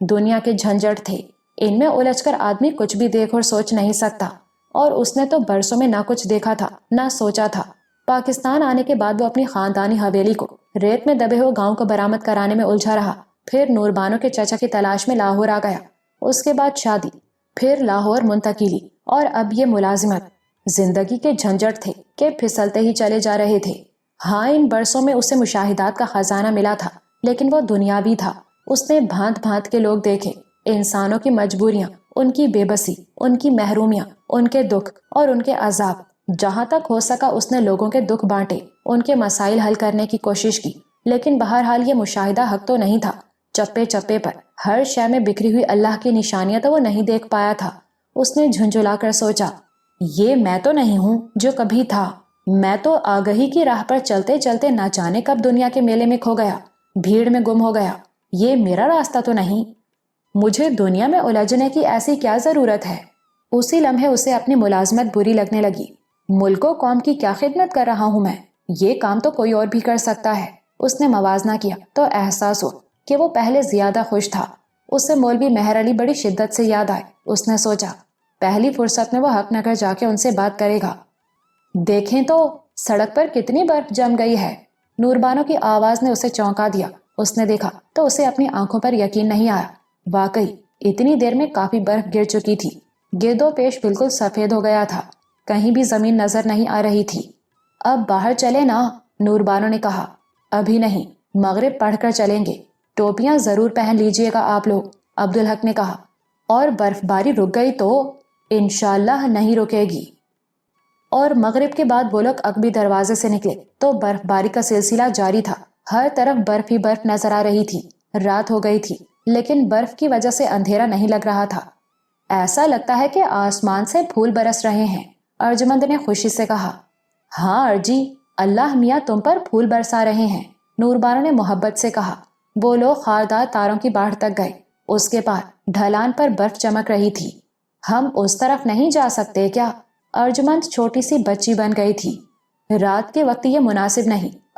دنیا کے جھنجھٹ تھے، ان میں الجھ کر آدمی کچھ بھی دیکھ اور سوچ نہیں سکتا، اور اس نے تو برسوں میں نہ کچھ دیکھا تھا نہ سوچا تھا۔ پاکستان آنے کے بعد وہ اپنی خاندانی حویلی کو ریت میں دبے ہوئے گاؤں کو برآمد کرانے میں الجھا رہا، پھر نوربانو کے چچا کی تلاش میں لاہور آ گیا، اس کے بعد شادی، پھر لاہور منتقلی، اور اب یہ ملازمت۔ زندگی کے جھنجھٹ تھے کہ پھسلتے ہی چلے جا رہے تھے۔ ہاں ان برسوں میں اسے مشاہدات کا خزانہ ملا تھا، لیکن وہ دنیاوی تھا۔ اس نے بھانت بھانت کے لوگ دیکھے، انسانوں کی مجبوریاں، ان کی بے بسی، ان کی محرومیاں، ان کے دکھ اور ان کے عذاب۔ جہاں تک ہو سکا اس نے لوگوں کے دکھ بانٹے، ان کے مسائل حل کرنے کی کوشش کی، لیکن بہرحال یہ مشاہدہ حق تو نہیں تھا۔ چپے چپے پر ہر شے میں بکھری ہوئی اللہ کی نشانیاں تو وہ نہیں دیکھ پایا تھا۔ اس نے جھنجھلا کر سوچا، یہ میں تو نہیں ہوں جو کبھی تھا، میں تو آگہی کی راہ پر چلتے چلتے نہ جانے کب دنیا کے میلے میں کھو گیا، بھیڑ میں گم ہو گیا۔ یہ میرا راستہ تو نہیں، مجھے دنیا میں الجھنے کی ایسی کیا ضرورت ہے؟ اسی لمحے اسے اپنی ملازمت بری لگنے لگی۔ ملک و قوم کی کیا خدمت کر رہا ہوں میں، یہ کام تو کوئی اور بھی کر سکتا ہے۔ اس نے موازنہ کیا تو احساس ہو کہ وہ پہلے زیادہ خوش تھا۔ اسے مولوی مہر علی بڑی شدت سے یاد آئے۔ اس نے سوچا پہلی فرصت میں وہ حق نگر جا کے ان سے بات کرے گا۔ دیکھیں تو سڑک پر کتنی برف جم گئی ہے۔ نوربانو کی آواز نے اسے چونکا دیا۔ اس نے دیکھا تو اسے اپنی آنکھوں پر یقین نہیں آیا۔ واقعی اتنی دیر میں کافی برف گر چکی تھی، گرد و پیش بالکل سفید ہو گیا تھا، کہیں بھی زمین نظر نہیں آ رہی تھی۔ اب باہر چلے نا، نوربانو نے کہا۔ ابھی نہیں، مغرب پڑھ کر چلیں گے، ٹوپیاں ضرور پہن لیجئے گا آپ لوگ، عبدالحق نے کہا۔ اور برف باری رک گئی تو؟ انشاءاللہ نہیں رکے گی۔ اور مغرب کے بعد وہ لوگ عقبی دروازے سے نکلے تو برف باری کا سلسلہ جاری تھا، ہر طرف برف ہی برف نظر آ رہی تھی۔ رات ہو گئی تھی لیکن برف کی وجہ سے اندھیرا نہیں لگ رہا تھا۔ ایسا لگتا ہے کہ آسمان سے پھول برس رہے ہیں، ارجمند نے خوشی سے کہا۔ ہاں ارجی، اللہ میاں تم پر پھول برسا رہے ہیں، نوربانو نے محبت سے کہا۔ وہ لوگ خاردار تاروں کی باڑھ تک گئے، اس کے پار ڈھلان پر برف چمک رہی تھی۔ ہم اس طرف نہیں جا سکتے کیا؟ ارجمند چھوٹی سی بچی بن گئی تھی۔ رات کے وقت یہ مناسب نہیں،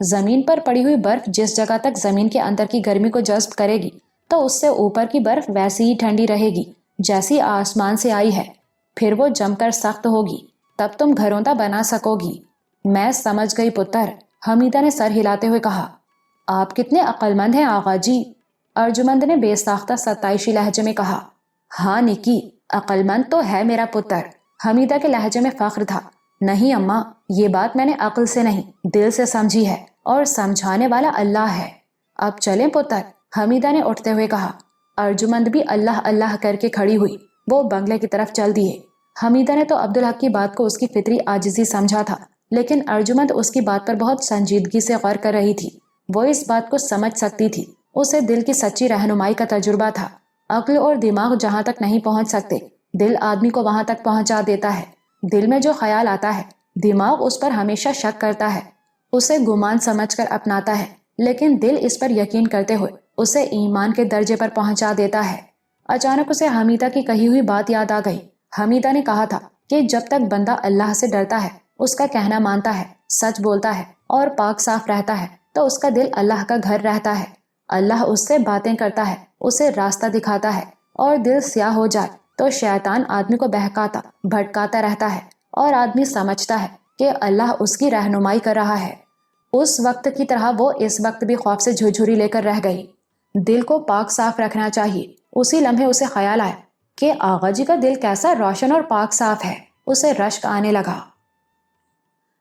زمین پر پڑی ہوئی برف جس جگہ تک زمین کے اندر کی گرمی کو جذب کرے گی تو اس سے اوپر کی برف ویسی ہی ٹھنڈی رہے گی جیسی آسمان سے آئی ہے، پھر وہ جم کر سخت ہوگی، تب تم گھروندا بنا سکو گی۔ میں سمجھ گئی پتر، حمیدہ نے سر ہلاتے ہوئے کہا۔ آپ کتنے عقل مند ہیں آغا جی، ارجمند نے بے ساختہ ستائشی لہجے میں کہا۔ ہاں نکی، عقل مند تو ہے میرا پتر، حمیدہ کے لہجے میں فخر تھا۔ نہیں اماں، یہ بات میں نے عقل سے نہیں دل سے سمجھی ہے، اور سمجھانے والا اللہ ہے۔ اب چلیں پتر، حمیدہ نے اٹھتے ہوئے کہا۔ ارجمند بھی اللہ اللہ کر کے کھڑی ہوئی، وہ بنگلے کی طرف چل دیے۔ حمیدہ نے تو عبدالحق کی بات کو اس کی فطری عاجزی سمجھا تھا، لیکن ارجمند اس کی بات پر بہت سنجیدگی سے غور کر رہی تھی۔ وہ اس بات کو سمجھ سکتی تھی، اسے دل کی سچی رہنمائی کا تجربہ تھا۔ عقل اور دماغ جہاں تک نہیں پہنچ سکتے، دل آدمی کو وہاں تک پہنچا دیتا ہے۔ دل میں جو خیال آتا ہے، دماغ اس پر ہمیشہ شک کرتا ہے، اسے گمان سمجھ کر اپناتا ہے، لیکن دل اس پر یقین کرتے ہوئے اسے ایمان کے درجے پر پہنچا دیتا ہے۔ اچانک اسے حمیدہ کی کہی ہوئی بات یاد آ گئی۔ حمیدہ نے کہا تھا کہ جب تک بندہ اللہ سے ڈرتا ہے، اس کا کہنا مانتا ہے، سچ بولتا ہے اور پاک صاف رہتا ہے تو اس کا دل اللہ کا گھر رہتا ہے۔ اللہ اس سے باتیں کرتا ہے، اسے راستہ دکھاتا ہے، اور دل سیاہ ہو جائے تو شیطان آدمی کو بہکاتا بھٹکاتا رہتا ہے، اور آدمی سمجھتا ہے کہ اللہ اس کی رہنمائی کر رہا ہے۔ اس وقت کی طرح وہ اس وقت بھی خوف سے جھرجھری لے کر رہ گئی۔ دل کو پاک صاف رکھنا چاہیے۔ اسی لمحے اسے خیال آیا کہ آغا جی کا دل کیسا روشن اور پاک صاف ہے۔ اسے رشک آنے لگا۔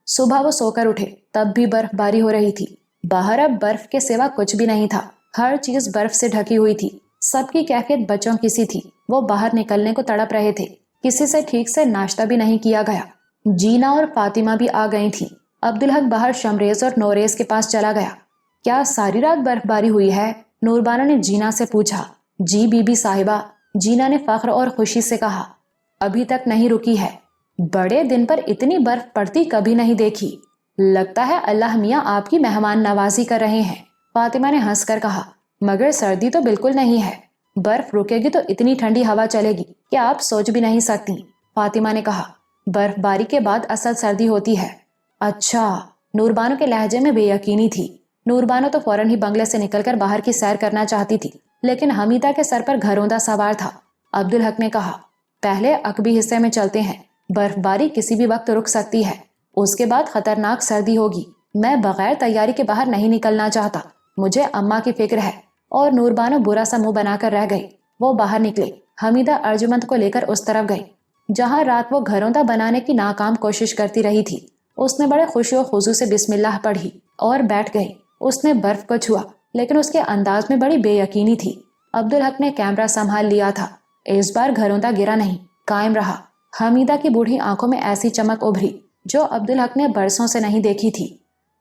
صبح وہ سو کر اٹھے، تب بھی برف باری ہو رہی تھی۔ باہر اب برف کے سوا کچھ بھی نہیں تھا، ہر چیز برف سے ڈھکی ہوئی تھی۔ سب کی کیفیت بچوں کی سی تھی، وہ باہر نکلنے کو تڑپ رہے تھے۔ کسی سے ٹھیک سے ناشتہ بھی نہیں کیا گیا۔ جینا اور فاطمہ بھی آ گئی تھیں۔ عبدالحق باہر شمریز اور نوریز کے پاس چلا گیا۔ کیا ساری رات برف باری ہوئی ہے؟ نوربانو نے جینا سے پوچھا۔ جی بی بی صاحبہ، جینا نے فخر اور خوشی سے کہا۔ ابھی تک نہیں رکی ہے۔ بڑے دن پر اتنی برف پڑتی کبھی نہیں دیکھی۔ لگتا ہے اللہ میاں آپ کی مہمان نوازی کر رہے ہیں، فاطمہ نے ہنس کر کہا۔ مگر سردی تو بالکل نہیں ہے، برف رکے گی تو اتنی ٹھنڈی ہوا چلے گی کہ آپ سوچ بھی نہیں سکتی، فاطمہ نے کہا۔ برف باری کے بعد اصل سردی ہوتی ہے۔ اچھا، نوربانو کے لہجے میں بے یقینی تھی۔ نوربانو تو فوراً ہی بنگلے سے نکل کر باہر کی سیر کرنا چاہتی تھی، لیکن حمیدہ کے سر پر گھروندا سوار تھا۔ عبدالحق نے کہا، پہلے عقبی حصے میں چلتے ہیں، برف باری کسی بھی وقت رک سکتی ہے، اس کے بعد خطرناک سردی ہوگی، میں بغیر تیاری کے باہر نہیں نکلنا چاہتا، مجھے اماں کی فکر ہے۔ اور نوربانو برا سا منہ بنا کر رہ گئی۔ وہ باہر نکلے۔ حمیدہ ارجمند کو لے کر اس طرف گئی جہاں رات وہ گھروندا بنانے کی ناکام کوشش کرتی رہی تھی۔ اس نے بڑے خوشی و خضوع سے بسم اللہ پڑھی اور بیٹھ گئی۔ اس نے برف کو چھوا، لیکن اس کے انداز میں بڑی بے یقینی تھی۔ عبدالحق نے کیمرہ سنبھال لیا تھا۔ اس بار گھروندا گرا نہیں، قائم رہا۔ حمیدہ کی بوڑھی آنکھوں میں ایسی چمک ابھری جو عبدالحق نے برسوں سے نہیں دیکھی تھی۔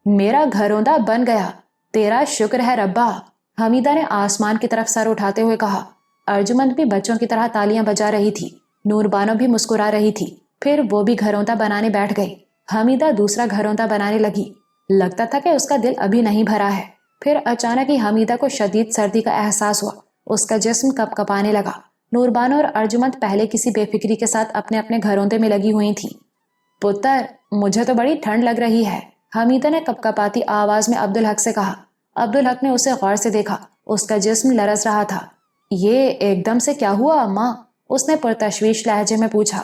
میرا گھروندا بن گیا، تیرا شکر ہے ربا، حمیدہ نے آسمان کی طرف سر اٹھاتے ہوئے کہا۔ ارجمند بھی بچوں کی طرح تالیاں بجا رہی تھی، نوربانو بھی مسکرا رہی تھی۔ پھر وہ بھی گھروندا بنانے بیٹھ گئی۔ حمیدہ دوسرا گھروندا بنانے لگی۔ لگتا تھا کہ اس کا دل ابھی نہیں بھرا ہے۔ پھر اچانک ہی حمیدہ کو شدید سردی کا احساس ہوا، اس کا جسم کپ کپانے لگا۔ نوربانو اور ارجمند پہلے کسی بے فکری کے ساتھ اپنے اپنے گھروندے میں لگی ہوئی تھی۔ پتر، مجھے تو بڑی ٹھنڈ لگ رہی ہے، حمیدہ نے کپ کپاتی آواز میں عبدالحق سے کہا۔ عبدالحق نے اسے غور سے دیکھا، اس کا جسم لرز رہا تھا۔ یہ ایک دم سے کیا ہوا اماں؟ اس نے پرتشویش لہجے میں پوچھا۔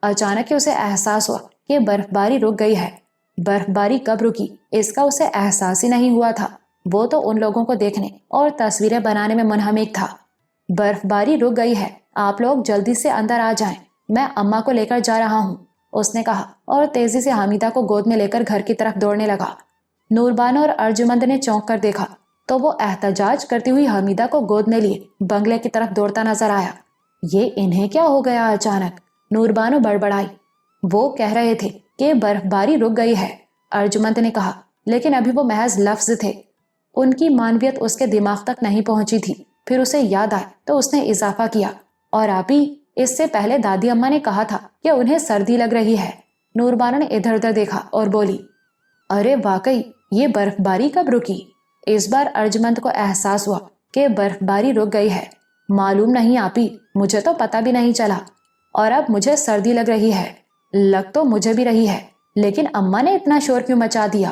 اچانک ہی اسے احساس ہوا کہ برف باری رک گئی ہے۔ برف باری کب رکی اس کا اسے احساس ہی نہیں ہوا تھا۔ وہ تو ان لوگوں کو دیکھنے اور تصویریں بنانے میں منہمک تھا۔ برف باری رک گئی ہے، آپ لوگ جلدی سے اندر آ جائیں، میں اماں کو لے کر جا رہا ہوں، اس نے کہا اور تیزی سے حمیدہ کو گود میں لے کر گھر کی طرف دوڑنے لگا۔ نوربانو اور ارجمند نے چونک کر دیکھا تو وہ احتجاج کرتی ہوئی حمیدہ کو گود میں لیے بنگلے کی طرف دوڑتا نظر آیا۔ یہ انہیں کیا ہو گیا اچانک؟ نوربانو بڑبڑائی۔ وہ کہہ رہے تھے کہ برف باری رک گئی ہے، ارجمند نے کہا، لیکن ابھی وہ محض لفظ تھے، ان کی معنویت اس کے دماغ تک نہیں پہنچی تھی۔ پھر اسے یاد آیا تو اس نے اضافہ کیا، اور آپی، اس سے پہلے دادی اماں نے کہا تھا کہ انہیں سردی لگ رہی ہے۔ نوربانو نے ادھر ادھر دیکھا اور بولی، ارے واقعی یہ برف باری کب رکی؟ اس بار ارجمند کو احساس ہوا کہ برف باری رک گئی ہے۔ معلوم نہیں آپی، مجھے تو پتہ بھی نہیں چلا، اور اب مجھے سردی لگ رہی ہے۔ لگ تو مجھے بھی رہی ہے، لیکن اماں نے اتنا شور کیوں مچا دیا؟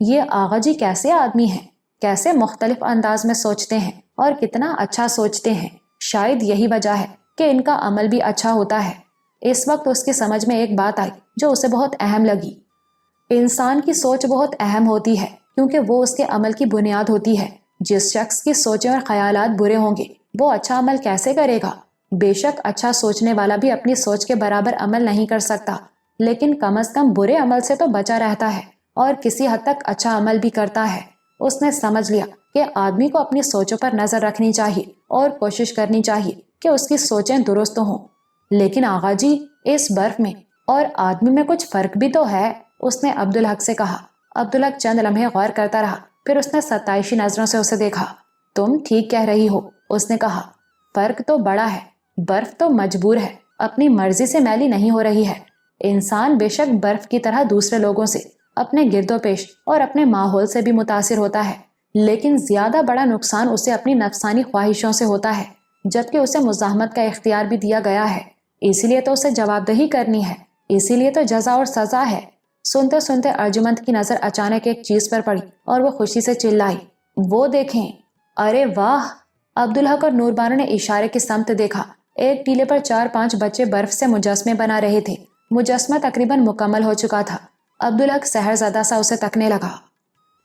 یہ آغا جی کیسے آدمی ہیں، کیسے مختلف انداز میں سوچتے ہیں اور کتنا اچھا سوچتے ہیں۔ شاید یہی وجہ ہے کہ ان کا عمل بھی اچھا ہوتا ہے۔ اس وقت اس کی سمجھ میں ایک بات آئی جو اسے بہت اہم لگی۔ انسان کی سوچ بہت اہم ہوتی ہے کیونکہ وہ اس کے عمل کی بنیاد ہوتی ہے۔ جس شخص کی سوچیں اور خیالات برے ہوں گے وہ اچھا عمل کیسے کرے گا؟ بے شک اچھا سوچنے والا بھی اپنی سوچ کے برابر عمل نہیں کر سکتا، لیکن کم از کم برے عمل سے تو بچا رہتا ہے اور کسی حد تک اچھا عمل بھی کرتا ہے۔ اس نے سمجھ لیا کہ آدمی کو اپنی سوچوں پر نظر رکھنی چاہیے اور کوشش کرنی چاہیے کہ اس کی سوچیں درست ہوں۔ لیکن آغا جی، اس برف میں اور آدمی میں کچھ فرق بھی تو ہے، اس نے عبدالحق سے کہا۔ عبدالحق چند لمحے غور کرتا رہا، پھر اس نے ستائشی نظروں سے اسے دیکھا۔ تم ٹھیک کہہ رہی ہو، اس نے کہا، فرق تو بڑا ہے۔ برف تو مجبور ہے، اپنی مرضی سے میلی نہیں ہو رہی ہے۔ انسان بے شک برف کی طرح دوسرے لوگوں سے، اپنے گرد و پیش اور اپنے ماحول سے بھی متاثر ہوتا ہے، لیکن زیادہ بڑا نقصان اسے اپنی نفسانی خواہشوں سے ہوتا ہے، جبکہ اسے مزاحمت کا اختیار بھی دیا گیا ہے۔ اسی لیے تو اسے جواب دہی کرنی ہے، اسی لیے تو جزا اور سزا ہے۔ سنتے سنتے ارجمند کی نظر اچانک ایک چیز پر پڑی اور وہ خوشی سے چلائی، وہ دیکھیں! ارے واہ! عبدالحق اور نور بانو نے اشارے کی سمت دیکھا۔ ایک ٹیلے پر 4-5 بچے برف سے مجسمے بنا رہے تھے۔ مجسمہ تقریباً مکمل ہو چکا تھا۔ عبدالحق سحر زدہ سا اسے تکنے لگا۔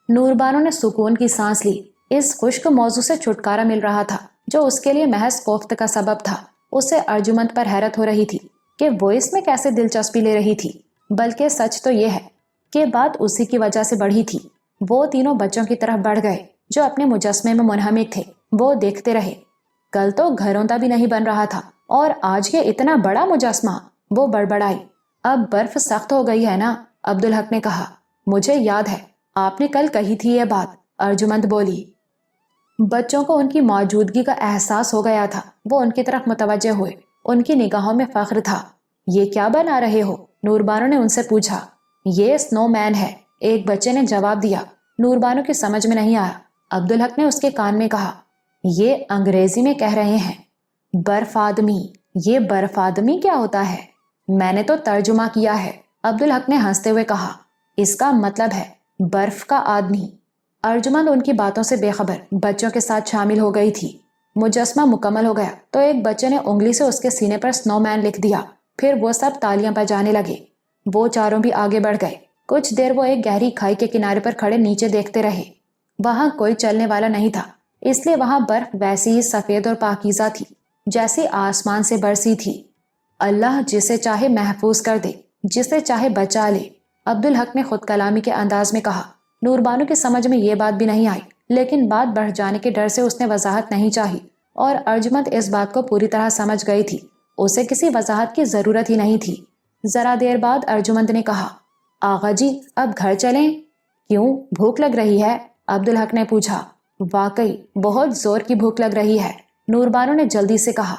نور بانو نے سکون کی سانس لی۔ اس خشک موضوع سے چھٹکارا مل رہا تھا جو اس کے لیے محض کوفت کا سبب تھا۔ اسے ارجمند پر حیرت ہو رہی تھی کہ وہ اس میں کیسے دلچسپی لے رہی تھی، بلکہ سچ تو یہ ہے کہ بات اسی کی وجہ سے بڑھی تھی۔ وہ تینوں بچوں کی طرف بڑھ گئے جو اپنے مجسمے میں منہمک تھے۔ وہ دیکھتے رہے۔ کل تو گھروندا بھی نہیں بن رہا تھا اور آج یہ اتنا بڑا مجسمہ! وہ بڑبڑائی۔ اب برف سخت ہو گئی ہے نا؟ عبدالحق نے کہا۔ مجھے یاد ہے، آپ نے کل کہی تھی یہ بات، ارجمند بولی۔ بچوں کو ان کی موجودگی کا احساس ہو گیا تھا۔ وہ ان کی طرف متوجہ ہوئے۔ ان کی نگاہوں میں فخر تھا۔ یہ کیا بنا رہے ہو؟ نور بانو نے ان سے پوچھا۔ یہ سنو مین ہے، ایک بچے نے جواب دیا۔ نور بانو کی سمجھ میں نہیں آیا۔ عبدالحق نے اس کے کان میں کہا، یہ انگریزی میں کہہ رہے ہیں برف آدمی۔ یہ برف آدمی کیا ہوتا ہے؟ میں نے تو ترجمہ کیا ہے، عبدالحق نے ہنستے ہوئے کہا۔ اس کا مطلب ہے برف کا آدمی۔ ارجمند ان کی باتوں سے بے خبر بچوں کے ساتھ شامل ہو گئی تھی۔ مجسمہ مکمل ہو گیا تو ایک بچے نے انگلی سے اس کے سینے پر سنو مین لکھ دیا۔ پھر وہ سب تالیاں بجانے لگے۔ وہ چاروں بھی آگے بڑھ گئے۔ کچھ دیر وہ ایک گہری کھائی کے کنارے پر کھڑے نیچے دیکھتے رہے۔ وہاں کوئی چلنے والا نہیں تھا، اس لیے وہاں برف ویسی ہی سفید اور پاکیزہ تھی جیسے آسمان سے برسی تھی۔ اللہ جسے چاہے محفوظ کر دے، جسے چاہے بچا لے، عبدالحق نے خود کلامی کے انداز میں کہا۔ نور بانو کی سمجھ میں یہ بات بھی نہیں آئی، لیکن بات بڑھ جانے کے ڈر سے اس نے وضاحت نہیں چاہی، اور ارجمند اس بات کو پوری طرح سمجھ گئی تھی۔ اسے کسی وضاحت کی ضرورت ہی نہیں تھی۔ ذرا دیر بعد ارجمند نے کہا، آغا جی اب گھر چلیں؟ کیوں، بھوک لگ رہی ہے؟ عبدالحق نے پوچھا۔ واقعی بہت زور کی بھوک لگ رہی ہے، نور بانو نے جلدی سے کہا۔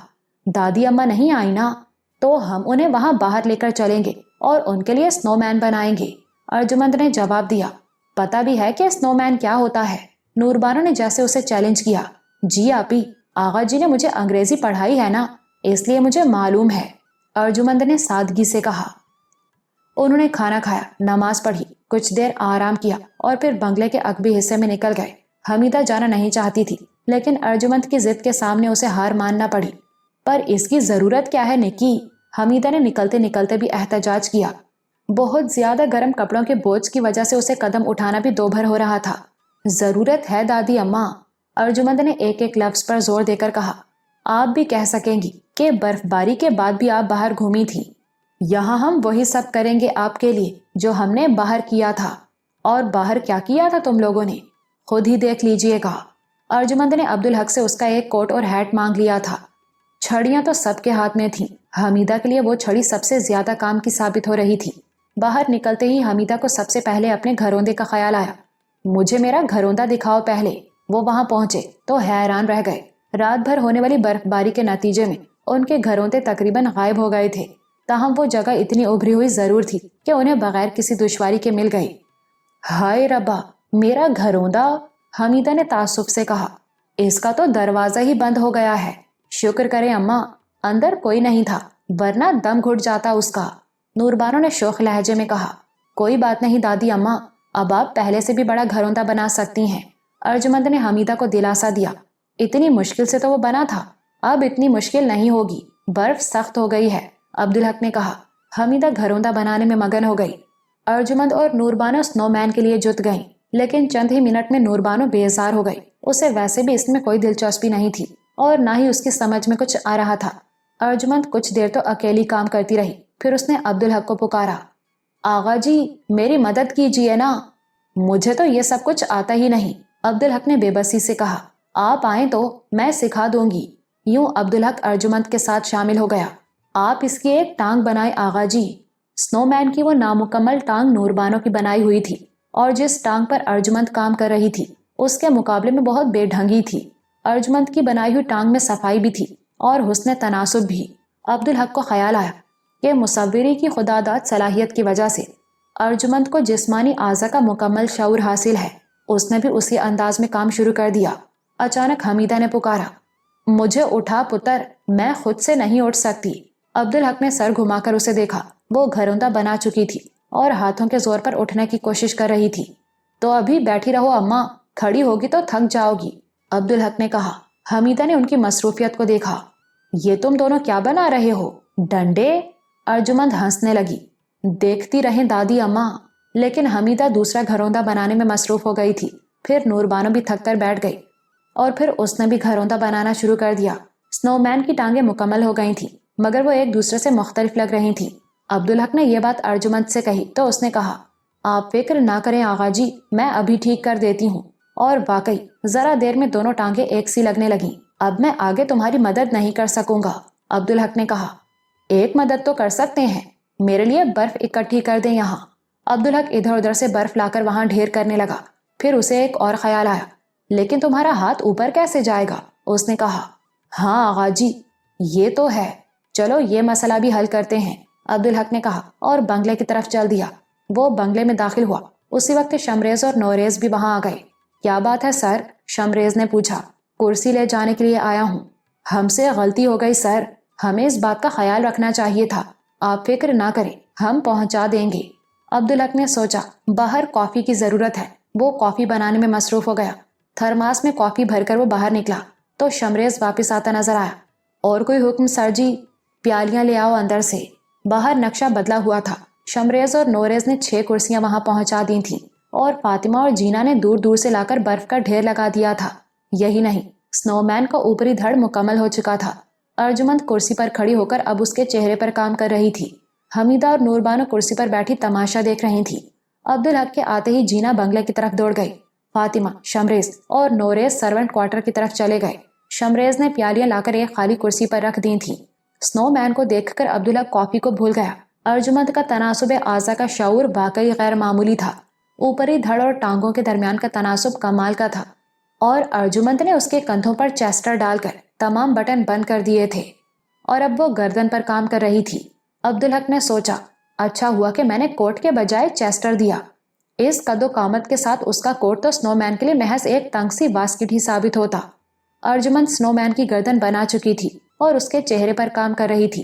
دادی اماں نہیں آئی نا؟ تو ہم انہیں وہاں باہر لے کر چلیں گے اور ان کے لیے سنو مین بنائیں گے، ارجمند نے جواب دیا۔ پتہ بھی ہے کہ سنو مین کیا ہوتا ہے؟ نور بانو نے جیسے اسے چیلنج کیا۔ جی آپی، آغا جی نے مجھے انگریزی پڑھائی ہے نا، اس لیے مجھے معلوم ہے، ارجمند نے سادگی سے کہا۔ انہوں نے کھانا کھایا، نماز پڑھی، کچھ دیر آرام کیا اور پھر بنگلے کے عقبی حصے میں نکل گئے۔ حمیدہ جانا نہیں چاہتی تھی، لیکن ارجمند کی ضد کے سامنے اسے ہار ماننا پڑی۔ پر اس کی ضرورت کیا ہے نکی؟ حمیدہ نے نکلتے نکلتے بھی احتجاج کیا۔ بہت زیادہ گرم کپڑوں کے بوجھ کی وجہ سے اسے قدم اٹھانا بھی دوبھر ہو رہا تھا۔ ضرورت ہے دادی اماں، ارجمند نے ایک ایک لفظ پر زور دے کر کہا۔ آپ بھی کہہ سکیں گی کہ برف باری کے بعد بھی آپ باہر گھومی تھی۔ یہاں ہم وہی سب کریں گے آپ کے لیے جو ہم نے باہر کیا تھا۔ اور باہر کیا کیا تھا تم لوگوں نے؟ خود ہی دیکھ لیجئے گا۔ ارجمند نے عبدالحق سے اس کا ایک کوٹ اور ہیٹ مانگ لیا تھا۔ چھڑیاں تو سب کے ہاتھ میں تھیں، حمیدہ کے لیے وہ چھڑی سب سے زیادہ کام کی ثابت ہو رہی تھی۔ باہر نکلتے ہی حمیدہ کو سب سے پہلے اپنے گھروندے کا خیال آیا۔ مجھے میرا گھروندا دکھاؤ پہلے۔ وہ وہاں پہنچے تو حیران رہ گئے۔ رات بھر ہونے والی برف باری کے نتیجے میں ان کے گھروندے تقریباً غائب ہو گئے تھے، تاہم وہ جگہ اتنی ابھری ہوئی ضرور تھی کہ انہیں بغیر کسی دشواری کے مل گئی۔ ہائے ربا، میرا گھروندا، حمیدہ نے تعصب سے کہا۔ اس کا تو دروازہ ہی بند ہو گیا ہے۔ شکر کرے اماں، اندر کوئی نہیں تھا، ورنہ دم گھٹ جاتا اس کا، نور بانو نے شوخ لہجے میں کہا۔ کوئی بات نہیں دادی اماں، اب آپ پہلے سے بھی بڑا گھروندا بنا سکتی ہیں۔ ارجمند نے حمیدہ کو دلاسا دیا۔ اتنی مشکل سے تو وہ بنا تھا، اب اتنی مشکل نہیں ہوگی، برف سخت ہو گئی ہے، عبدالحق نے کہا۔ حمیدہ گھروندا بنانے میں مگن ہو گئی۔ ارجمند اور نوربانو سنو مین کے لیے جت گئیں، لیکن چند ہی منٹ میں نوربانو بیزار ہو گئی۔ اسے ویسے بھی اس میں کوئی دلچسپی نہیں تھی اور نہ ہی اس کی سمجھ میں کچھ آ رہا تھا۔ ارجمند کچھ دیر تو اکیلی کام کرتی رہی، پھر اس نے عبدالحق کو پکارا۔ آغا جی میری مدد کیجیے نا، مجھے تو یہ سب کچھ آتا ہی نہیں، عبدالحق نے بے بسی سے کہا۔ آپ آئیں تو میں سکھا دوں گی۔ یوں عبدالحق ارجمند کے ساتھ شامل ہو گیا۔ آپ اس کی ایک ٹانگ بنائیں آغا جی۔ سنو مین کی وہ نامکمل ٹانگ نوربانو کی بنائی ہوئی تھی، اور جس ٹانگ پر ارجمند کام کر رہی تھی اس کے مقابلے میں بہت بے ڈھنگی تھی۔ ارجمند کی بنائی ہوئی ٹانگ میں صفائی بھی تھی اور حسن تناسب بھی۔ عبدالحق کو خیال آیا کہ مصوری کی خداداد صلاحیت کی وجہ سے ارجمند کو جسمانی اعضاء کا مکمل شعور حاصل ہے۔ اس نے بھی اسی انداز میں کام شروع کر دیا۔ اچانک حمیدہ نے پکارا، مجھے اٹھا پتر، میں خود سے نہیں اٹھ سکتی۔ عبدالحق نے سر گھما کر اسے دیکھا۔ وہ گھروندا بنا چکی تھی اور ہاتھوں کے زور پر اٹھنے کی کوشش کر رہی تھی۔ تو ابھی بیٹھی رہو اماں، کھڑی ہوگی تو تھک جاؤ گی، عبدالحق نے کہا۔ حمیدہ نے ان کی مصروفیت کو دیکھا۔ یہ تم دونوں کیا بنا رہے ہو، ڈنڈے؟ ارجمند ہنسنے لگی۔ دیکھتی رہیں دادی اماں۔ لیکن حمیدہ دوسرا گھروندا بنانے میں مصروف ہو گئی تھی۔ پھر نوربانو بھی تھک کر بیٹھ گئی اور پھر اس نے بھی گھروندا بنانا شروع کر دیا۔ سنو مین کی ٹانگیں مکمل ہو گئی تھیں، مگر وہ ایک دوسرے سے مختلف لگ رہی تھیں۔ عبدالحق نے یہ بات ارجمند سے کہی تو اس نے کہا، آپ فکر نہ کریں آغا جی، میں ابھی ٹھیک کر دیتی ہوں۔ اور واقعی ذرا دیر میں دونوں ٹانگیں ایک سی لگنے لگیں۔ اب میں آگے تمہاری مدد نہیں کر سکوں گا، عبدالحق نے کہا۔ ایک مدد تو کر سکتے ہیں، میرے لیے برف اکٹھی کر دیں یہاں۔ عبدالحق ادھر ادھر سے برف لا کر وہاں ڈھیر کرنے لگا۔ پھر اسے ایک اور خیال آیا، لیکن تمہارا ہاتھ اوپر کیسے جائے گا؟ اس نے کہا۔ ہاں آغا جی، یہ تو ہے، چلو یہ مسئلہ بھی حل کرتے ہیں، عبدالحق نے کہا اور بنگلے کی طرف چل دیا۔ وہ بنگلے میں داخل ہوا۔ اسی وقت شمریز اور نوریز بھی وہاں آ گئے۔ کیا بات ہے سر؟ شمریز نے پوچھا۔ کرسی لے جانے کے لیے آیا ہوں۔ ہم سے غلطی ہو گئی سر، ہمیں اس بات کا خیال رکھنا چاہیے تھا۔ آپ فکر نہ کریں، ہم پہنچا دیں گے۔ عبدالحق نے سوچا باہر کافی کی ضرورت ہے۔ وہ کافی بنانے میں مصروف ہو گیا۔ تھرماس میں کافی بھر کر وہ باہر نکلا تو شمریز واپس آتا نظر آیا۔ اور کوئی حکم سر جی؟ پیالیاں لے آؤ اندر سے۔ باہر نقشہ بدلا ہوا تھا۔ شمریز اور نوریز نے 6 کرسیاں وہاں پہنچا دی تھیں اور فاطمہ اور جینا نے دور دور سے لا کر برف کا ڈھیر لگا دیا تھا۔ یہی نہیں، سنو مین کا اوپری دھڑ مکمل ہو چکا تھا۔ ارجمند کرسی پر کھڑی ہو کر اب اس کے چہرے پر کام کر رہی تھی۔ حمیدہ اور نوربانو کرسی پر بیٹھی تماشا دیکھ رہی تھی۔ عبدالحق کے آتے ہی جینا بنگلے کی طرف دوڑ گئی۔ فاطمہ، شمریز اور نوریز سرونٹ کوارٹر کی طرف چلے گئے۔ شمریز نے پیالیاں لا کر ایک خالی کرسی پر رکھ دی تھیں۔ سنو مین کو دیکھ کر عبدالحق کافی کو بھول گیا۔ ارجمند کا تناسب اعضاء کا شعور واقعی غیر معمولی تھا۔ اوپری دھڑ اور ٹانگوں کے درمیان کا تناسب کمال کا تھا، اور ارجمند نے اس کے کندھوں پر چیسٹر ڈال کر تمام بٹن بند کر دیے تھے، اور اب وہ گردن پر کام کر رہی تھی۔ عبدالحق نے سوچا، اچھا ہوا کہ میں نے کوٹ کے بجائے چیسٹر دیا۔ اس قد و قامت کے ساتھ اس کا کوٹ تو سنو مین کے لیے محض ایک تنگ سی واسکٹ ہی ثابت ہوتا۔ ارجمند سنو مین کی گردن بنا چکی تھی اور اس کے چہرے پر کام کر رہی تھی۔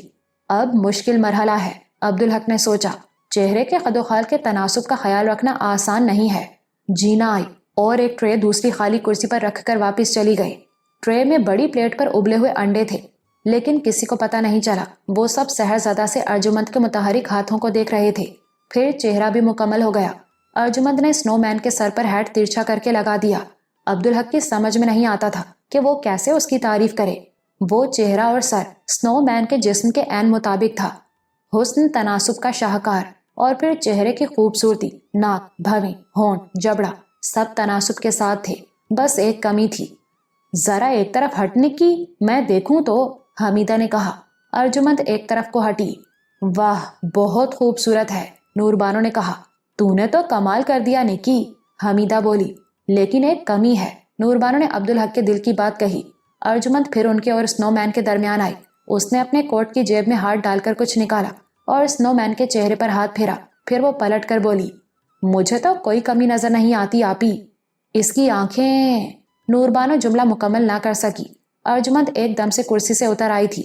اب مشکل مرحلہ ہے، عبدالحق نے سوچا۔ چہرے کے قد و خال کے تناسب کا خیال رکھنا آسان نہیں ہے۔ جینا آئی اور ایک ٹرے دوسری خالی کرسی پر رکھ کر واپس چلی گئی۔ ٹرے میں بڑی پلیٹ پر ابلے ہوئے انڈے تھے، لیکن کسی کو پتہ نہیں چلا۔ وہ سب سحرزدہ سے ارجمند کے متحرک ہاتھوں کو دیکھ رہے تھے۔ پھر چہرہ بھی مکمل ہو گیا۔ ارجمند نے سنو مین کے سر پر ہیٹ ترچھا کر کے لگا دیا۔ عبدالحق کی سمجھ میں نہیں آتا تھا کہ وہ کیسے اس کی تعریف کرے۔ وہ چہرہ اور سر سنو مین کے جسم کے عین مطابق تھا، حسن تناسب کا شاہکار، اور پھر چہرے کی خوبصورتی، ناک، بھویں، ہونٹ، جبڑا، سب تناسب کے ساتھ تھے۔ بس ایک کمی تھی۔ ذرا ایک طرف ہٹنے کی، میں دیکھوں تو، حمیدہ نے کہا۔ ارجمند ایک طرف کو ہٹی۔ واہ، بہت خوبصورت ہے، نوربانو نے کہا۔ تو نے تو کمال کر دیا نکی، حمیدہ بولی۔ لیکن ایک کمی ہے، نوربانو نے عبدالحق کے دل کی بات کہی۔ ارجمند پھر ان کے اور سنو مین کے درمیان آئی۔ اس نے اپنے کوٹ کی جیب میں ہاتھ ڈال کر کچھ نکالا اور سنو مین کے چہرے پر ہاتھ پھیرا۔ پھر وہ پلٹ کر بولی، مجھے تو کوئی کمی نظر نہیں آتی آپی۔ اس کی آنکھیں، نوربانو جملہ مکمل نہ کر سکی۔ ارجمند ایک دم سے کرسی سے اتر آئی تھی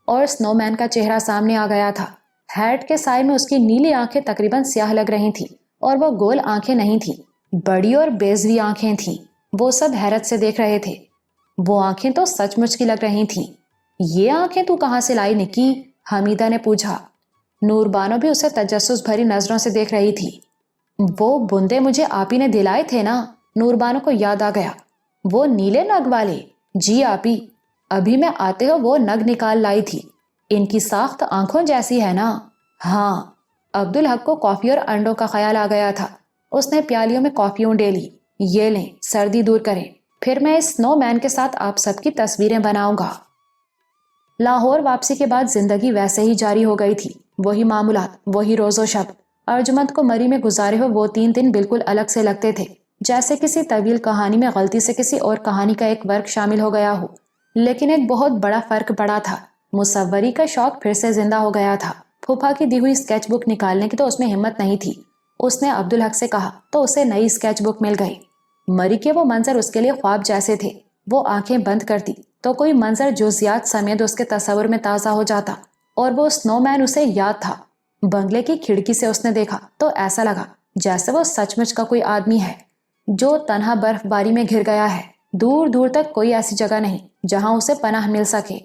اور سنو مین کا چہرہ سامنے آ گیا تھا۔ ہیٹ کے سائے میں اس کی نیلی آنکھیں تقریباً سیاہ لگ رہی تھیں اور وہ گول آنکھیں نہیں تھیں، بڑی اور بیضوی آنکھیں تھیں۔ وہ سب حیرت سے دیکھ رہے تھے۔ وہ آنکھیں تو سچ مچ کی لگ رہی تھیں۔ یہ آنکھیں تو کہاں سے لائی نکی؟ حمیدہ نے پوچھا۔ نور بانو بھی اسے تجسس بھری نظروں سے دیکھ رہی تھی۔ وہ بندے مجھے آپی نے دلائے تھے نا؟ نور بانو کو یاد آ گیا۔ وہ نیلے نگ والے؟ جی آپی، ابھی میں آتے ہو وہ نگ نکال لائی تھی۔ ان کی ساخت آنکھوں جیسی ہے نا؟ ہاں۔ عبدالحق کو کافی اور انڈوں کا خیال آ گیا تھا۔ اس نے پیالیوں میں کافیوں ڈیلی۔ یہ لیں، سردی دور کریں، پھر میں اس سنو مین کے ساتھ آپ سب کی تصویریں بناؤں گا۔ لاہور واپسی کے بعد زندگی ویسے ہی جاری ہو گئی تھی۔ وہی معمولات، وہی روز و شب۔ ارجمند کو مری میں گزارے ہوئے وہ 3 دن بالکل الگ سے لگتے تھے، جیسے کسی طویل کہانی میں غلطی سے کسی اور کہانی کا ایک ورق شامل ہو گیا ہو۔ لیکن ایک بہت بڑا فرق پڑا تھا۔ مصوری کا شوق پھر سے زندہ ہو گیا تھا۔ پھوپھا کی دی ہوئی اسکیچ بک نکالنے کی تو اس میں ہمت نہیں تھی۔ اس نے عبدالحق سے کہا تو اسے نئی اسکیچ بک مل گئی۔ مری کے وہ منظر اس کے لیے خواب جیسے تھے۔ وہ آنکھیں بند کرتی تو کوئی منظر جزیات سمیت اس کے تصور میں تازہ ہو جاتا، اور وہ سنو مین اسے یاد تھا۔ بنگلے کی کھڑکی سے اس نے دیکھا تو ایسا لگا جیسے وہ سچ مچ کا کوئی آدمی ہے جو تنہا برف باری میں گھر گیا ہے۔ دور دور تک کوئی ایسی جگہ نہیں جہاں اسے پناہ مل سکے،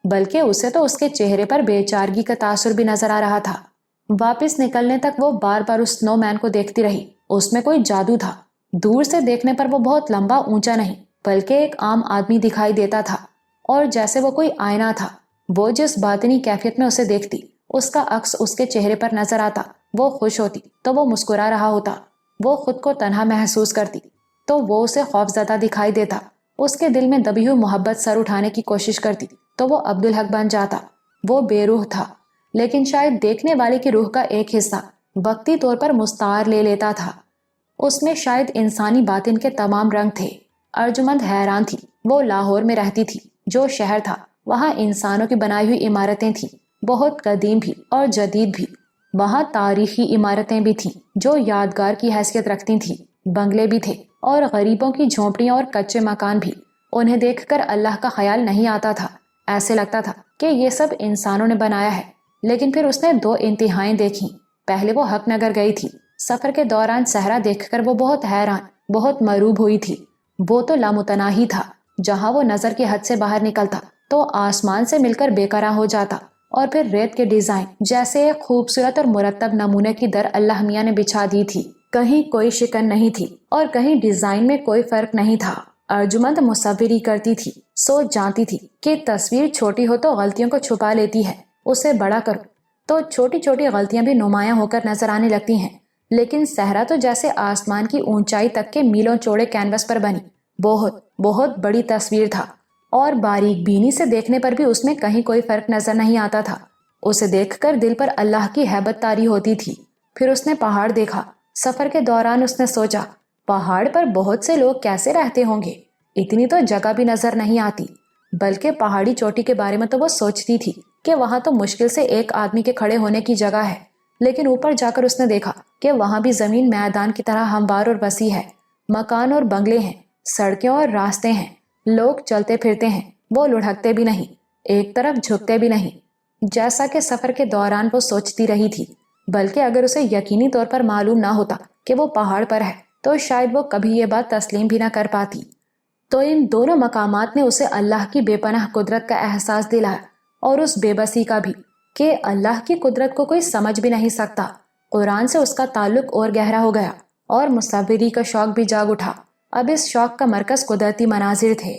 بلکہ اسے تو اس کے چہرے پر بے چارگی کا تاثر بھی نظر آ رہا تھا۔ واپس نکلنے تک وہ بار بار اس سنو مین کو دیکھتی رہی۔ اس میں کوئی جادو تھا۔ دور سے دیکھنے پر وہ بہت لمبا اونچا نہیں بلکہ ایک عام آدمی دکھائی دیتا تھا، اور جیسے وہ کوئی آئینہ تھا۔ وہ جس باطنی کیفیت میں اسے دیکھتی اس کا عکس اس کے چہرے پر نظر آتا۔ وہ خوش ہوتی تو وہ مسکرا رہا ہوتا، وہ خود کو تنہا محسوس کرتی تو وہ اسے خوفزدہ دکھائی دیتا، اس کے دل میں دبی ہوئی محبت سر اٹھانے کی کوشش کرتی تو وہ عبدالحق بن جاتا۔ وہ بے روح تھا، لیکن شاید دیکھنے والے کی روح کا ایک حصہ وقتی طور پر مستعار لے لیتا تھا۔ اس میں شاید انسانی باطن کے تمام رنگ تھے۔ ارجمند حیران تھی۔ وہ لاہور میں رہتی تھی، جو شہر تھا وہاں انسانوں کی بنائی ہوئی عمارتیں تھیں، بہت قدیم بھی اور جدید بھی۔ وہاں تاریخی عمارتیں بھی تھیں جو یادگار کی حیثیت رکھتی تھیں، بنگلے بھی تھے اور غریبوں کی جھونپڑیاں اور کچے مکان بھی۔ انہیں دیکھ کر اللہ کا خیال نہیں آتا تھا، ایسے لگتا تھا کہ یہ سب انسانوں نے بنایا ہے۔ لیکن پھر اس نے 2 انتہائیں دیکھیں۔ پہلے وہ حق نگر گئی تھی۔ سفر کے دوران صحرا دیکھ کر وہ بہت حیران، بہت مروب ہوئی تھی۔ وہ تو لامتناہی تھا، جہاں وہ نظر کی حد سے باہر نکلتا تو آسمان سے مل کر بے قرار ہو جاتا، اور پھر ریت کے ڈیزائن جیسے ایک خوبصورت اور مرتب نمونے کی در اللہ میاں نے بچھا دی تھی۔ کہیں کوئی شکن نہیں تھی اور کہیں ڈیزائن میں کوئی فرق نہیں تھا۔ ارجمند مصوری کرتی تھی، سوچ جانتی تھی کہ تصویر چھوٹی ہو تو غلطیوں کو چھپا لیتی ہے، اسے بڑا کرو تو چھوٹی چھوٹی غلطیاں بھی نمایاں ہو کر نظر آنے لگتی ہیں۔ لیکن صحرا تو جیسے آسمان کی اونچائی تک کے میلوں چوڑے کینوس پر بنی بہت بہت بڑی تصویر تھا، اور باریک بینی سے دیکھنے پر بھی اس میں کہیں کوئی فرق نظر نہیں آتا تھا۔ اسے دیکھ کر دل پر اللہ کی ہیبت طاری ہوتی تھی۔ پھر اس نے پہاڑ دیکھا۔ سفر کے دوران اس نے سوچا، پہاڑ پر بہت سے لوگ کیسے رہتے ہوں گے؟ اتنی تو جگہ بھی نظر نہیں آتی۔ بلکہ پہاڑی چوٹی کے بارے میں تو وہ سوچتی تھی کہ وہاں تو مشکل سے ایک آدمی کے کھڑے ہونے کی جگہ ہے، لیکن اوپر جا کر اس نے دیکھا کہ وہاں بھی زمین میدان کی طرح ہموار اور وسیع ہے۔ مکان اور بنگلے ہیں، سڑکیں اور راستے ہیں، لوگ چلتے پھرتے ہیں۔ وہ لڑھکتے بھی نہیں، ایک طرف جھکتے بھی نہیں، جیسا کہ سفر کے دوران وہ سوچتی رہی تھی۔ بلکہ اگر اسے یقینی طور پر معلوم نہ ہوتا کہ وہ پہاڑ پر ہے تو شاید وہ کبھی یہ بات تسلیم بھی نہ کر پاتی۔ تو ان دونوں مقامات نے اسے اللہ کی بے پناہ قدرت کا احساس دلایا، اور اس بے بسی کا بھی کہ اللہ کی قدرت کو کوئی سمجھ بھی نہیں سکتا۔ قرآن سے اس کا تعلق اور گہرا ہو گیا، اور مصوری کا شوق بھی جاگ اٹھا۔ اب اس شوق کا مرکز قدرتی مناظر تھے۔